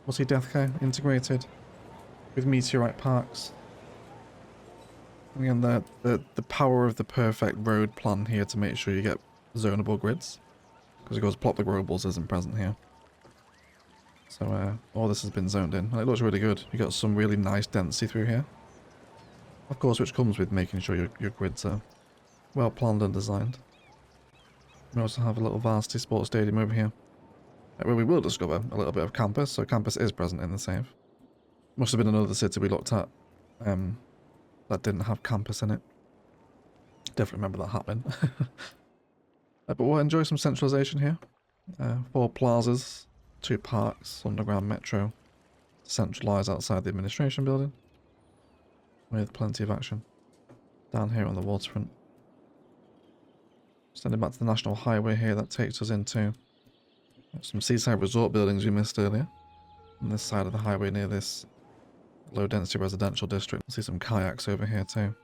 Was he Deathco integrated with Meteorite Parks? Again, the power of the perfect road plan here to make sure you get zonable grids. Because of course, plot the globals isn't present here. So all this has been zoned in. And it looks really good. You got some really nice density through here. Of course, which comes with making sure your grids are well planned and designed. We also have a little varsity sports stadium over here, where we will discover a little bit of campus. So campus is present in the save. Must have been another city we looked at that didn't have campus in it. Definitely remember that happening. But we'll enjoy some centralization here. 4 plazas, 2 parks, underground metro, centralized outside the administration building, with plenty of action down here on the waterfront. Standing back to the national highway here, that takes us into some seaside resort buildings we missed earlier. On this side of the highway near this low density residential district. We'll see some kayaks over here too.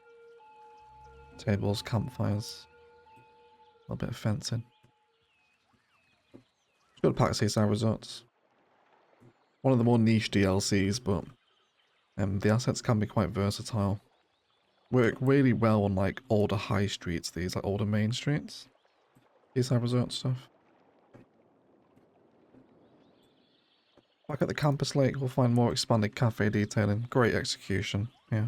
Tables, campfires, a little bit of fencing. It's good pack seaside resorts. One of the more niche DLCs, but the assets can be quite versatile. Work really well on like older high streets, these like older main streets. Seaside resort stuff. Back at the campus lake, we'll find more expanded cafe detailing. Great execution, yeah.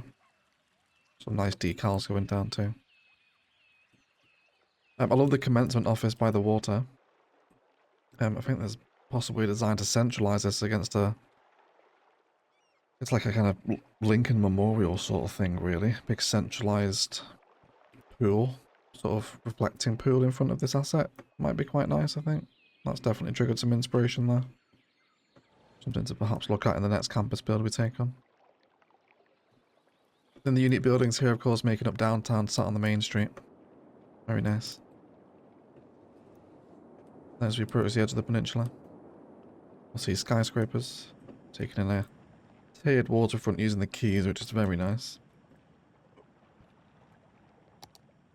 Some nice decals going down too. I love the commencement office by the water. I think there's possibly designed to centralize this against a... It's like a kind of Lincoln Memorial sort of thing, really. Big centralized pool, sort of reflecting pool in front of this asset. Might be quite nice, I think. That's definitely triggered some inspiration there. Something to perhaps look at in the next campus build we take on. Then the unit buildings here, of course, making up downtown, sat on the main street. Very nice. As we approach the edge of the peninsula, we'll see skyscrapers taking in a tiered waterfront using the keys, which is very nice.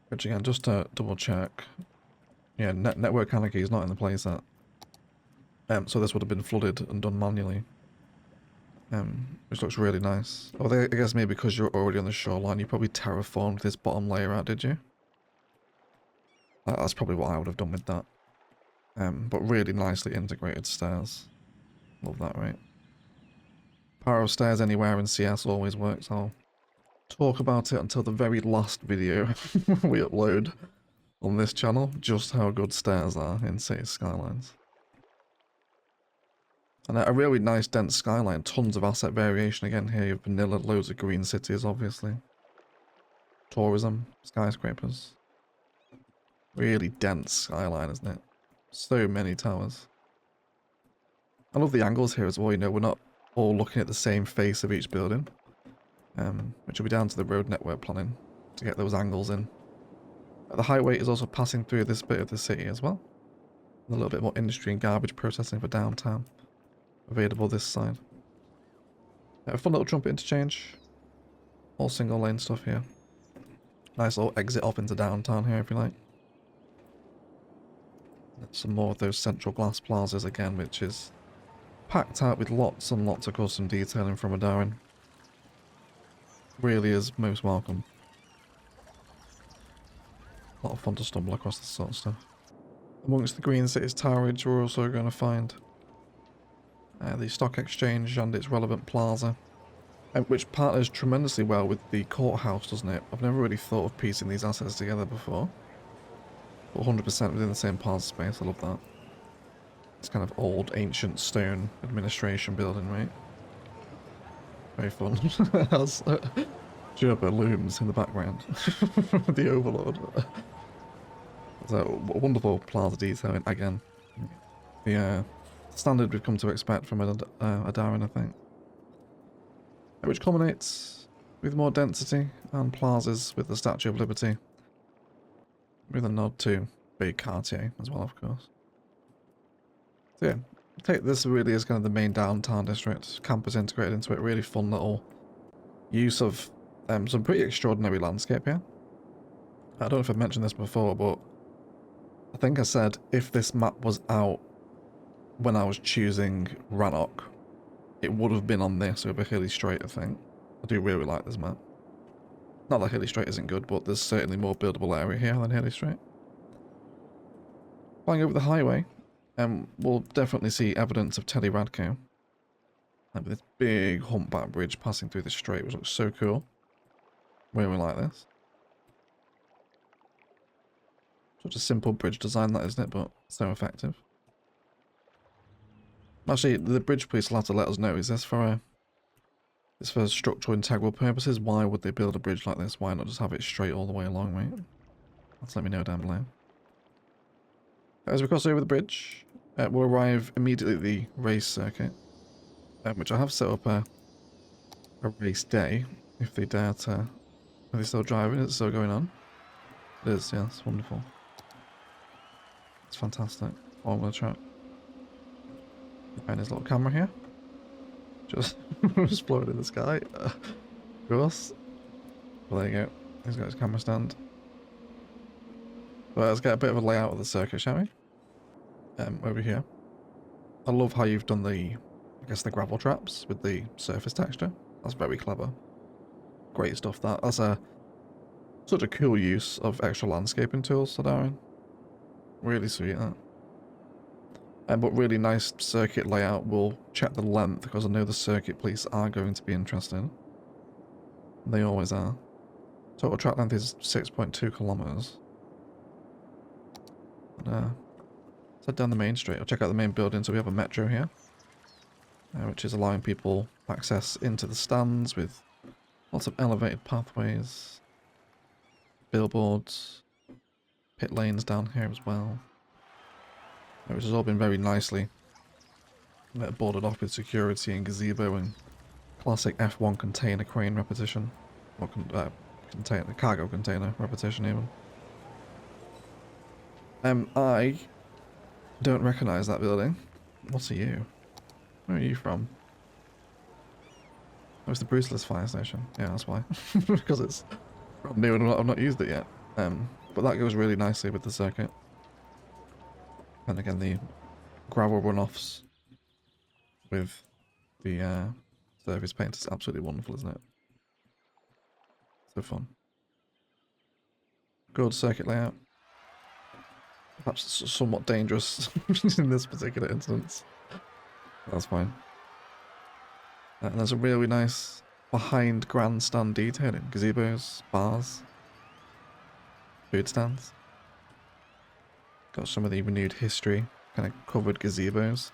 Which again, just to double check, yeah, network anarchy is not in the playset. So this would have been flooded and done manually. Which looks really nice. Although I guess maybe because you're already on the shoreline, you probably terraformed this bottom layer out, did you? That's probably what I would have done with that. But really nicely integrated stairs. Love that, right? Power of stairs anywhere in CS always works. I'll talk about it until the very last video we upload on this channel, just how good stairs are in City Skylines. And a really nice dense skyline, tons of asset variation again here. You have vanilla, loads of green cities obviously. Tourism, skyscrapers. Really dense skyline, isn't it? So many towers. I love the angles here as well, you know, we're not all looking at the same face of each building. Which will be down to the road network planning to get those angles in. The highway is also passing through this bit of the city as well. A little bit more industry and garbage processing for downtown available this side. A fun little trumpet interchange. All single lane stuff here. Nice little exit off into downtown here if you like. Some more of those central glass plazas again, which is packed out with lots and lots of custom detailing from Darwin. Really is most welcome. A lot of fun to stumble across this sort of stuff. Amongst the Green City's towerage, we're also going to find the stock exchange and its relevant plaza, which partners tremendously well with the courthouse, doesn't it? I've never really thought of piecing these assets together before. But 100% within the same plaza space, I love that. It's kind of old, ancient stone administration building, right? Very fun. Has Jabba looms in the background. The Overlord. It's a wonderful plaza detailing again. The standard we've come to expect from Darwin, I think. Which culminates with more density and plazas with the Statue of Liberty. With a nod to Big Cartier as well, of course. So yeah, take this really is kind of the main downtown district. Campus integrated into it. Really fun little use of some pretty extraordinary landscape here. I don't know if I've mentioned this before, but I think I said if this map was out when I was choosing Rannoch, it would have been on this over Hilly Strait, I think. I do really like this map. Not that Hilly Strait isn't good, but there's certainly more buildable area here than Hilly Strait. Flying over the highway, we'll definitely see evidence of Teddy Radko. Like this big humpback bridge passing through the strait, which looks so cool. Really like this. Such a simple bridge design that, isn't it? But so effective. Actually, the bridge police will have to let us know. Is this for structural integral purposes? Why would they build a bridge like this? Why not just have it straight all the way along, right? Let's let me know down below. As we cross over the bridge, we'll arrive immediately at the race circuit, which I have set up a race day, if they dare to. Are they still driving? Is it still going on? It is, yeah, it's wonderful. It's fantastic. Formula track. Behind his little camera here. Just exploded in the sky. Of course. Well, there you go. He's got his camera stand. Well, let's get a bit of a layout of the circuit, shall we? Over here. I love how you've done the gravel traps with the surface texture. That's very clever. Great stuff, that. That's such a cool use of extra landscaping tools, Darwin. Really sweet, that. But really nice circuit layout. We'll check the length, because I know the circuit police are going to be interested. They always are. Total track length is 6.2 kilometers. And, let's head down the main street. I'll check out the main building. So we have a metro here, which is allowing people access into the stands with lots of elevated pathways, billboards, pit lanes down here as well, which has all been very nicely boarded off with security and gazebo and classic F1 container crane repetition, or cargo container repetition even. I don't recognise that building. What are you? Where are you from? Oh, it's the Bruceless fire station. Yeah, that's why. Because it's brand new and I've not used it yet. But that goes really nicely with the circuit. And again, the gravel runoffs with the surface paint is absolutely wonderful, isn't it? So fun. Good circuit layout. Perhaps somewhat dangerous in this particular instance. That's fine. And there's a really nice behind grandstand detailing. Gazebos, bars, food stands. Got some of the renewed history, kind of covered gazebos.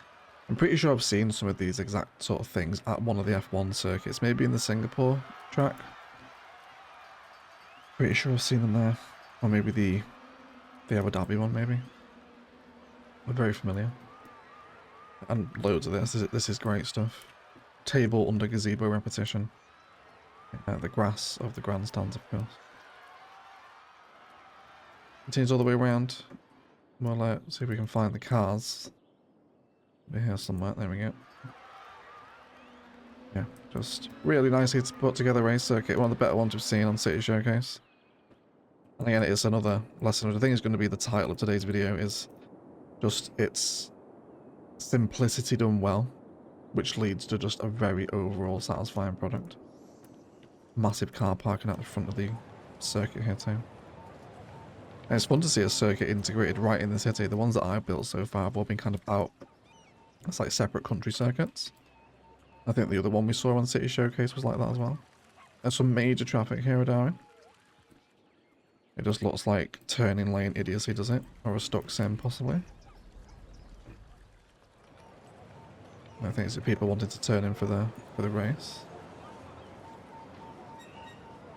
I'm pretty sure I've seen some of these exact sort of things at one of the F1 circuits, maybe in the Singapore track. Pretty sure I've seen them there. Or maybe the Abu Dhabi one, maybe. They're very familiar. And loads of this. This is great stuff. Table under gazebo repetition. The grass of the grandstands, of course. Continues all the way around. We'll see if we can find the cars. They're here somewhere. There we go. Yeah, just really nicely to put together race circuit. One of the better ones we've seen on City Showcase. And again, it's another lesson, which I think is going to be the title of today's video, is just its simplicity done well, which leads to just a very overall satisfying product. Massive car parking at the front of the circuit here too. And it's fun to see a circuit integrated right in the city. The ones that I've built so far have all been kind of out. It's like separate country circuits. I think the other one we saw on City Showcase was like that as well. There's some major traffic here at Darwin. It just looks like turning lane idiocy, does it? Or a stuck sim, possibly. I think it's the people wanting to turn in for the race.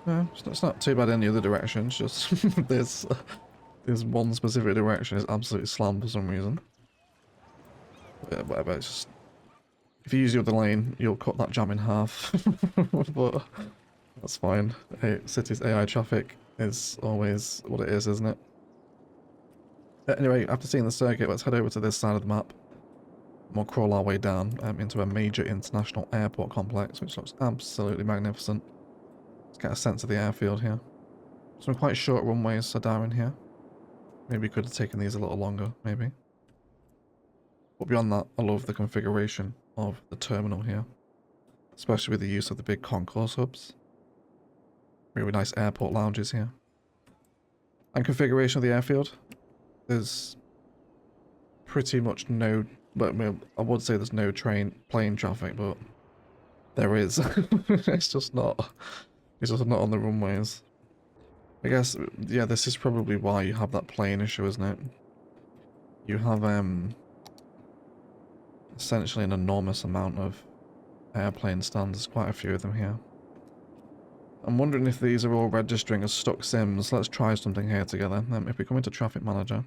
No, it's not too bad in the other direction. It's just there's one specific direction is absolutely slammed for some reason. But whatever, it's just if you use the other lane, you'll cut that jam in half. But that's fine. Hey, city's AI traffic is always what it is, isn't it? Anyway, after seeing the circuit, let's head over to this side of the map. We'll crawl our way down into a major international airport complex, which looks absolutely magnificent. Let's get a sense of the airfield here. Some quite short runways are down in here. Maybe we could have taken these a little longer, maybe. But beyond that, I love the configuration of the terminal here. Especially with the use of the big concourse hubs. Really nice airport lounges here. And configuration of the airfield. There's pretty much no... But I would say there's no plane traffic, but there is. It's just not on the runways. I guess, yeah, this is probably why you have that plane issue, isn't it? You have essentially an enormous amount of airplane stands. There's quite a few of them here. I'm wondering if these are all registering as stuck sims. Let's try something here together. If we come into Traffic Manager,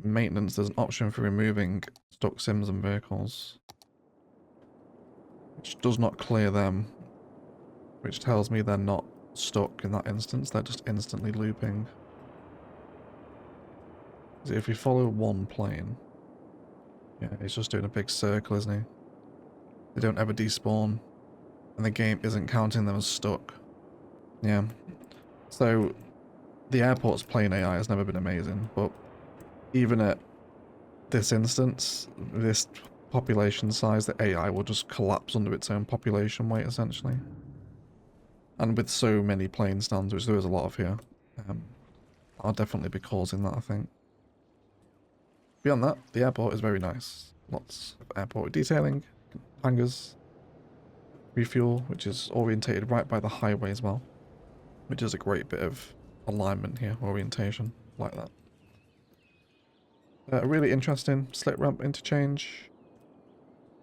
in Maintenance, there's an option for removing stuck sims and vehicles, which does not clear them, which tells me they're not stuck in that instance. They're just instantly looping. So if we follow one plane, yeah, he's just doing a big circle, isn't he? They don't ever despawn, and the game isn't counting them as stuck. Yeah. So the airport's plane AI has never been amazing, but even at this instance, this population size, the AI will just collapse under its own population weight, essentially. And with so many plane stands, which there is a lot of here, I'll definitely be causing that, I think. Beyond that, the airport is very nice. Lots of airport detailing, hangars, refuel, which is orientated right by the highway as well, which is a great bit of alignment here, orientation, like that. A really interesting slip ramp interchange,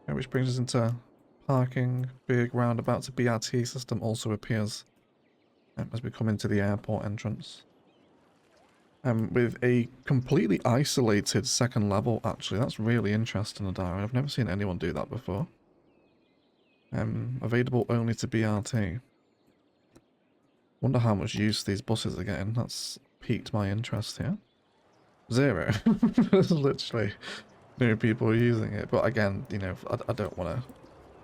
which brings us into parking. Big roundabout to BRT system also appears as we come into the airport entrance. With a completely isolated second level, actually. That's really interesting, Adara. I've never seen anyone do that before. Available only to BRT. Wonder how much use these buses are getting. That's piqued my interest here. Zero. There's literally no people using it. But again, you know, I don't want to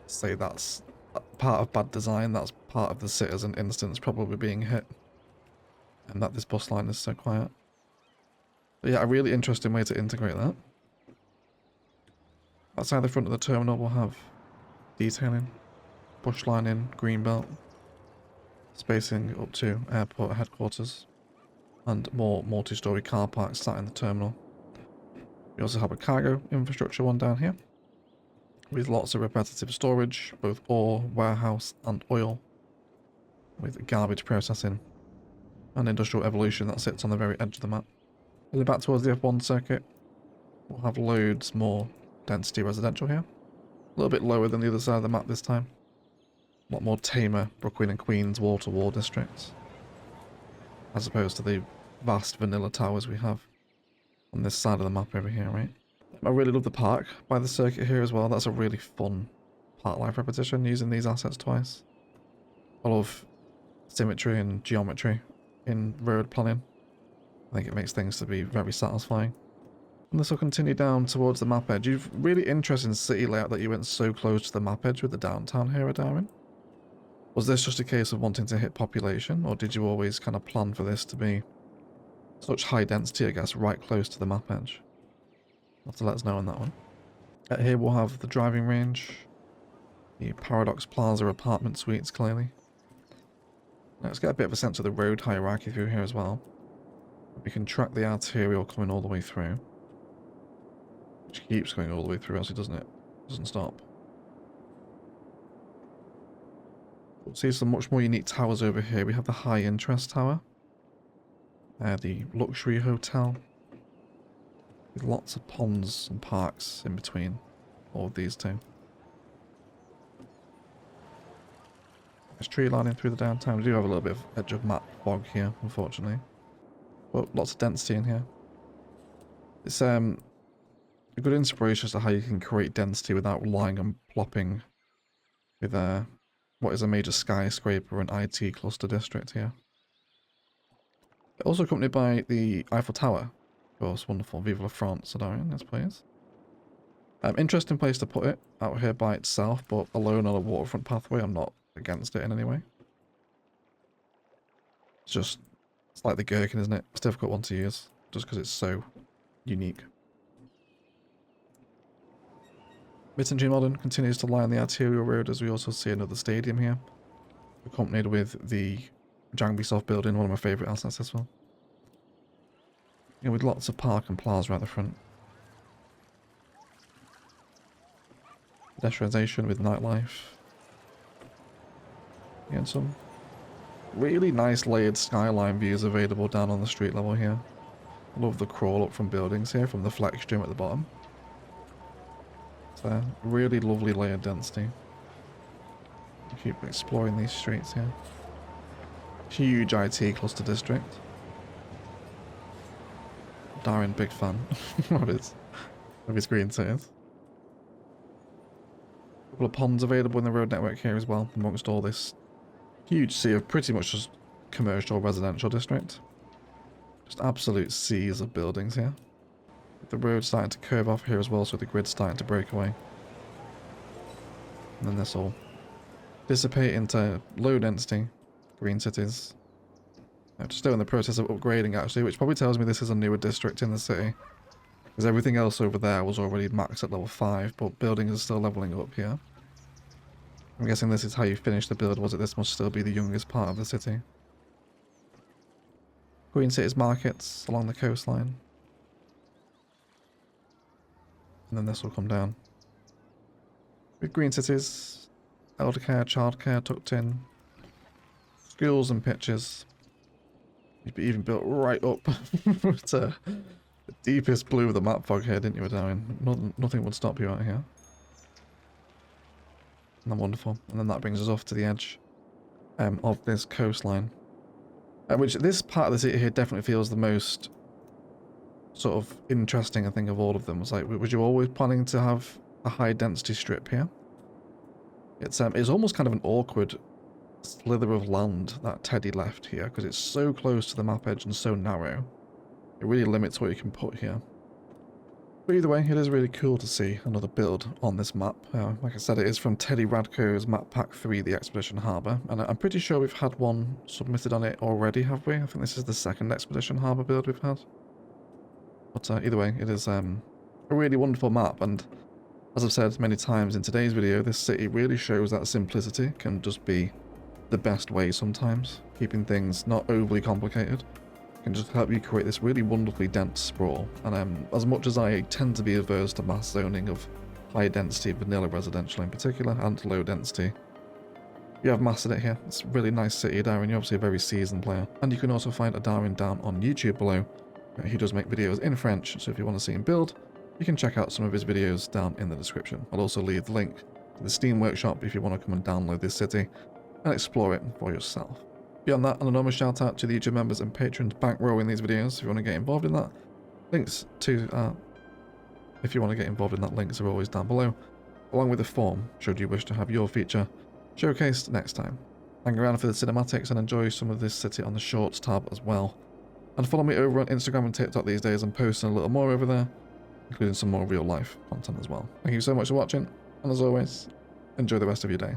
say that's part of bad design. That's part of the citizen instance probably being hit. And that this bus line is so quiet. But yeah, a really interesting way to integrate that. Outside the front of the terminal we'll have detailing, bush lining, greenbelt, spacing up to airport headquarters, and more multi-storey car parks sat in the terminal. We also have a cargo infrastructure one down here, with lots of repetitive storage, both ore, warehouse, and oil, with garbage processing and industrial evolution that sits on the very edge of the map. Heading back towards the F1 circuit, we'll have loads more density residential here. A little bit lower than the other side of the map this time. A lot more tamer Brooklyn and Queens wall-to-wall districts, as opposed to the vast vanilla towers we have on this side of the map over here, right? I really love the park by the circuit here as well. That's a really fun park life repetition using these assets twice. I love symmetry and geometry in road planning. I think it makes things to be very satisfying. And this will continue down towards the map edge. You've really interesting city layout that you went so close to the map edge with the downtown here, Darwin. Was this just a case of wanting to hit population, or did you always kind of plan for this to be such high density, I guess, right close to the map edge? You'll have to let us know on that one. Here we'll have the driving range, the Paradox Plaza apartment suites, clearly. Now, let's get a bit of a sense of the road hierarchy through here as well. We can track the arterial coming all the way through, which keeps going all the way through, actually, doesn't it? Doesn't stop. We'll see some much more unique towers over here. We have the high interest tower, the luxury hotel, with lots of ponds and parks in between all of these two. There's tree lining through the downtown. We do have a little bit of edge of map fog here, unfortunately, but lots of density in here. It's a good inspiration as to how you can create density without relying on plopping with what is a major skyscraper and IT cluster district here. Also accompanied by the Eiffel Tower. Of course, wonderful. Vive la France, Adarian, yes please. Interesting place to put it, out here by itself, but alone on a waterfront pathway, I'm not against it in any way. It's like the gherkin, isn't it? It's a difficult one to use, just because it's so unique. Mittengy Modern continues to lie on the arterial road, as we also see another stadium here, accompanied with the Jangbisoft building, one of my favourite assets as well. Yeah, with lots of park and plaza at the front. Pedestrianisation with nightlife. Yeah, and some really nice layered skyline views available down on the street level here. Love the crawl up from buildings here, from the flex stream at the bottom. It's really lovely layered density. Keep exploring these streets here. Huge IT cluster district. Darren, big fan of his green cities. A couple of ponds available in the road network here as well, amongst all this huge sea of pretty much just commercial residential district. Just absolute seas of buildings here. The road starting to curve off here as well, so the grid's starting to break away. And then this will dissipate into low density green cities. Still in the process of upgrading actually, which probably tells me this is a newer district in the city. Because everything else over there was already maxed at level 5, but buildings are still leveling up here. I'm guessing this is how you finish the build, was it? This must still be the youngest part of the city. Green cities markets along the coastline. And then this will come down. With green cities, elder care, childcare tucked in, schools and pitches. You'd be even built right up to the deepest blue of the map fog here, didn't you, Darwin? Nothing would stop you out here. And then wonderful. And then that brings us off to the edge of this coastline. Which this part of the city here definitely feels the most sort of interesting, I think, of all of them. Was like, was you always planning to have a high density strip here? It's almost kind of an awkward slither of land that Teddy left here, because it's so close to the map edge and so narrow. It really limits what you can put here. But either way, it is really cool to see another build on this map. Like I said, it is from Teddy Radko's Map Pack 3, the Expedition Harbour, and I'm pretty sure we've had one submitted on it already, have we? I think this is the second Expedition Harbour build we've had. But either way, it is a really wonderful map, and as I've said many times in today's video, this city really shows that simplicity can just be the best way sometimes. Keeping things not overly complicated can just help you create this really wonderfully dense sprawl. And as much as I tend to be averse to mass zoning of high density vanilla residential in particular, and low density. You have mastered it here. It's a really nice city, Darren. You're obviously a very seasoned player. And you can also find a Darren down on YouTube below. He does make videos in French, so if you want to see him build, you can check out some of his videos down in the description. I'll also leave the link to the Steam Workshop if you want to come and download this city and explore it for yourself. Beyond that, an enormous shout out to the YouTube members and patrons bankrolling these videos. If you want to get involved in that, links are always down below, along with a form should you wish to have your feature showcased next time. Hang around for the cinematics and enjoy some of this city on the Shorts tab as well. And follow me over on Instagram and TikTok these days. I'm posting a little more over there, including some more real life content as well. Thank you so much for watching, and as always, enjoy the rest of your day.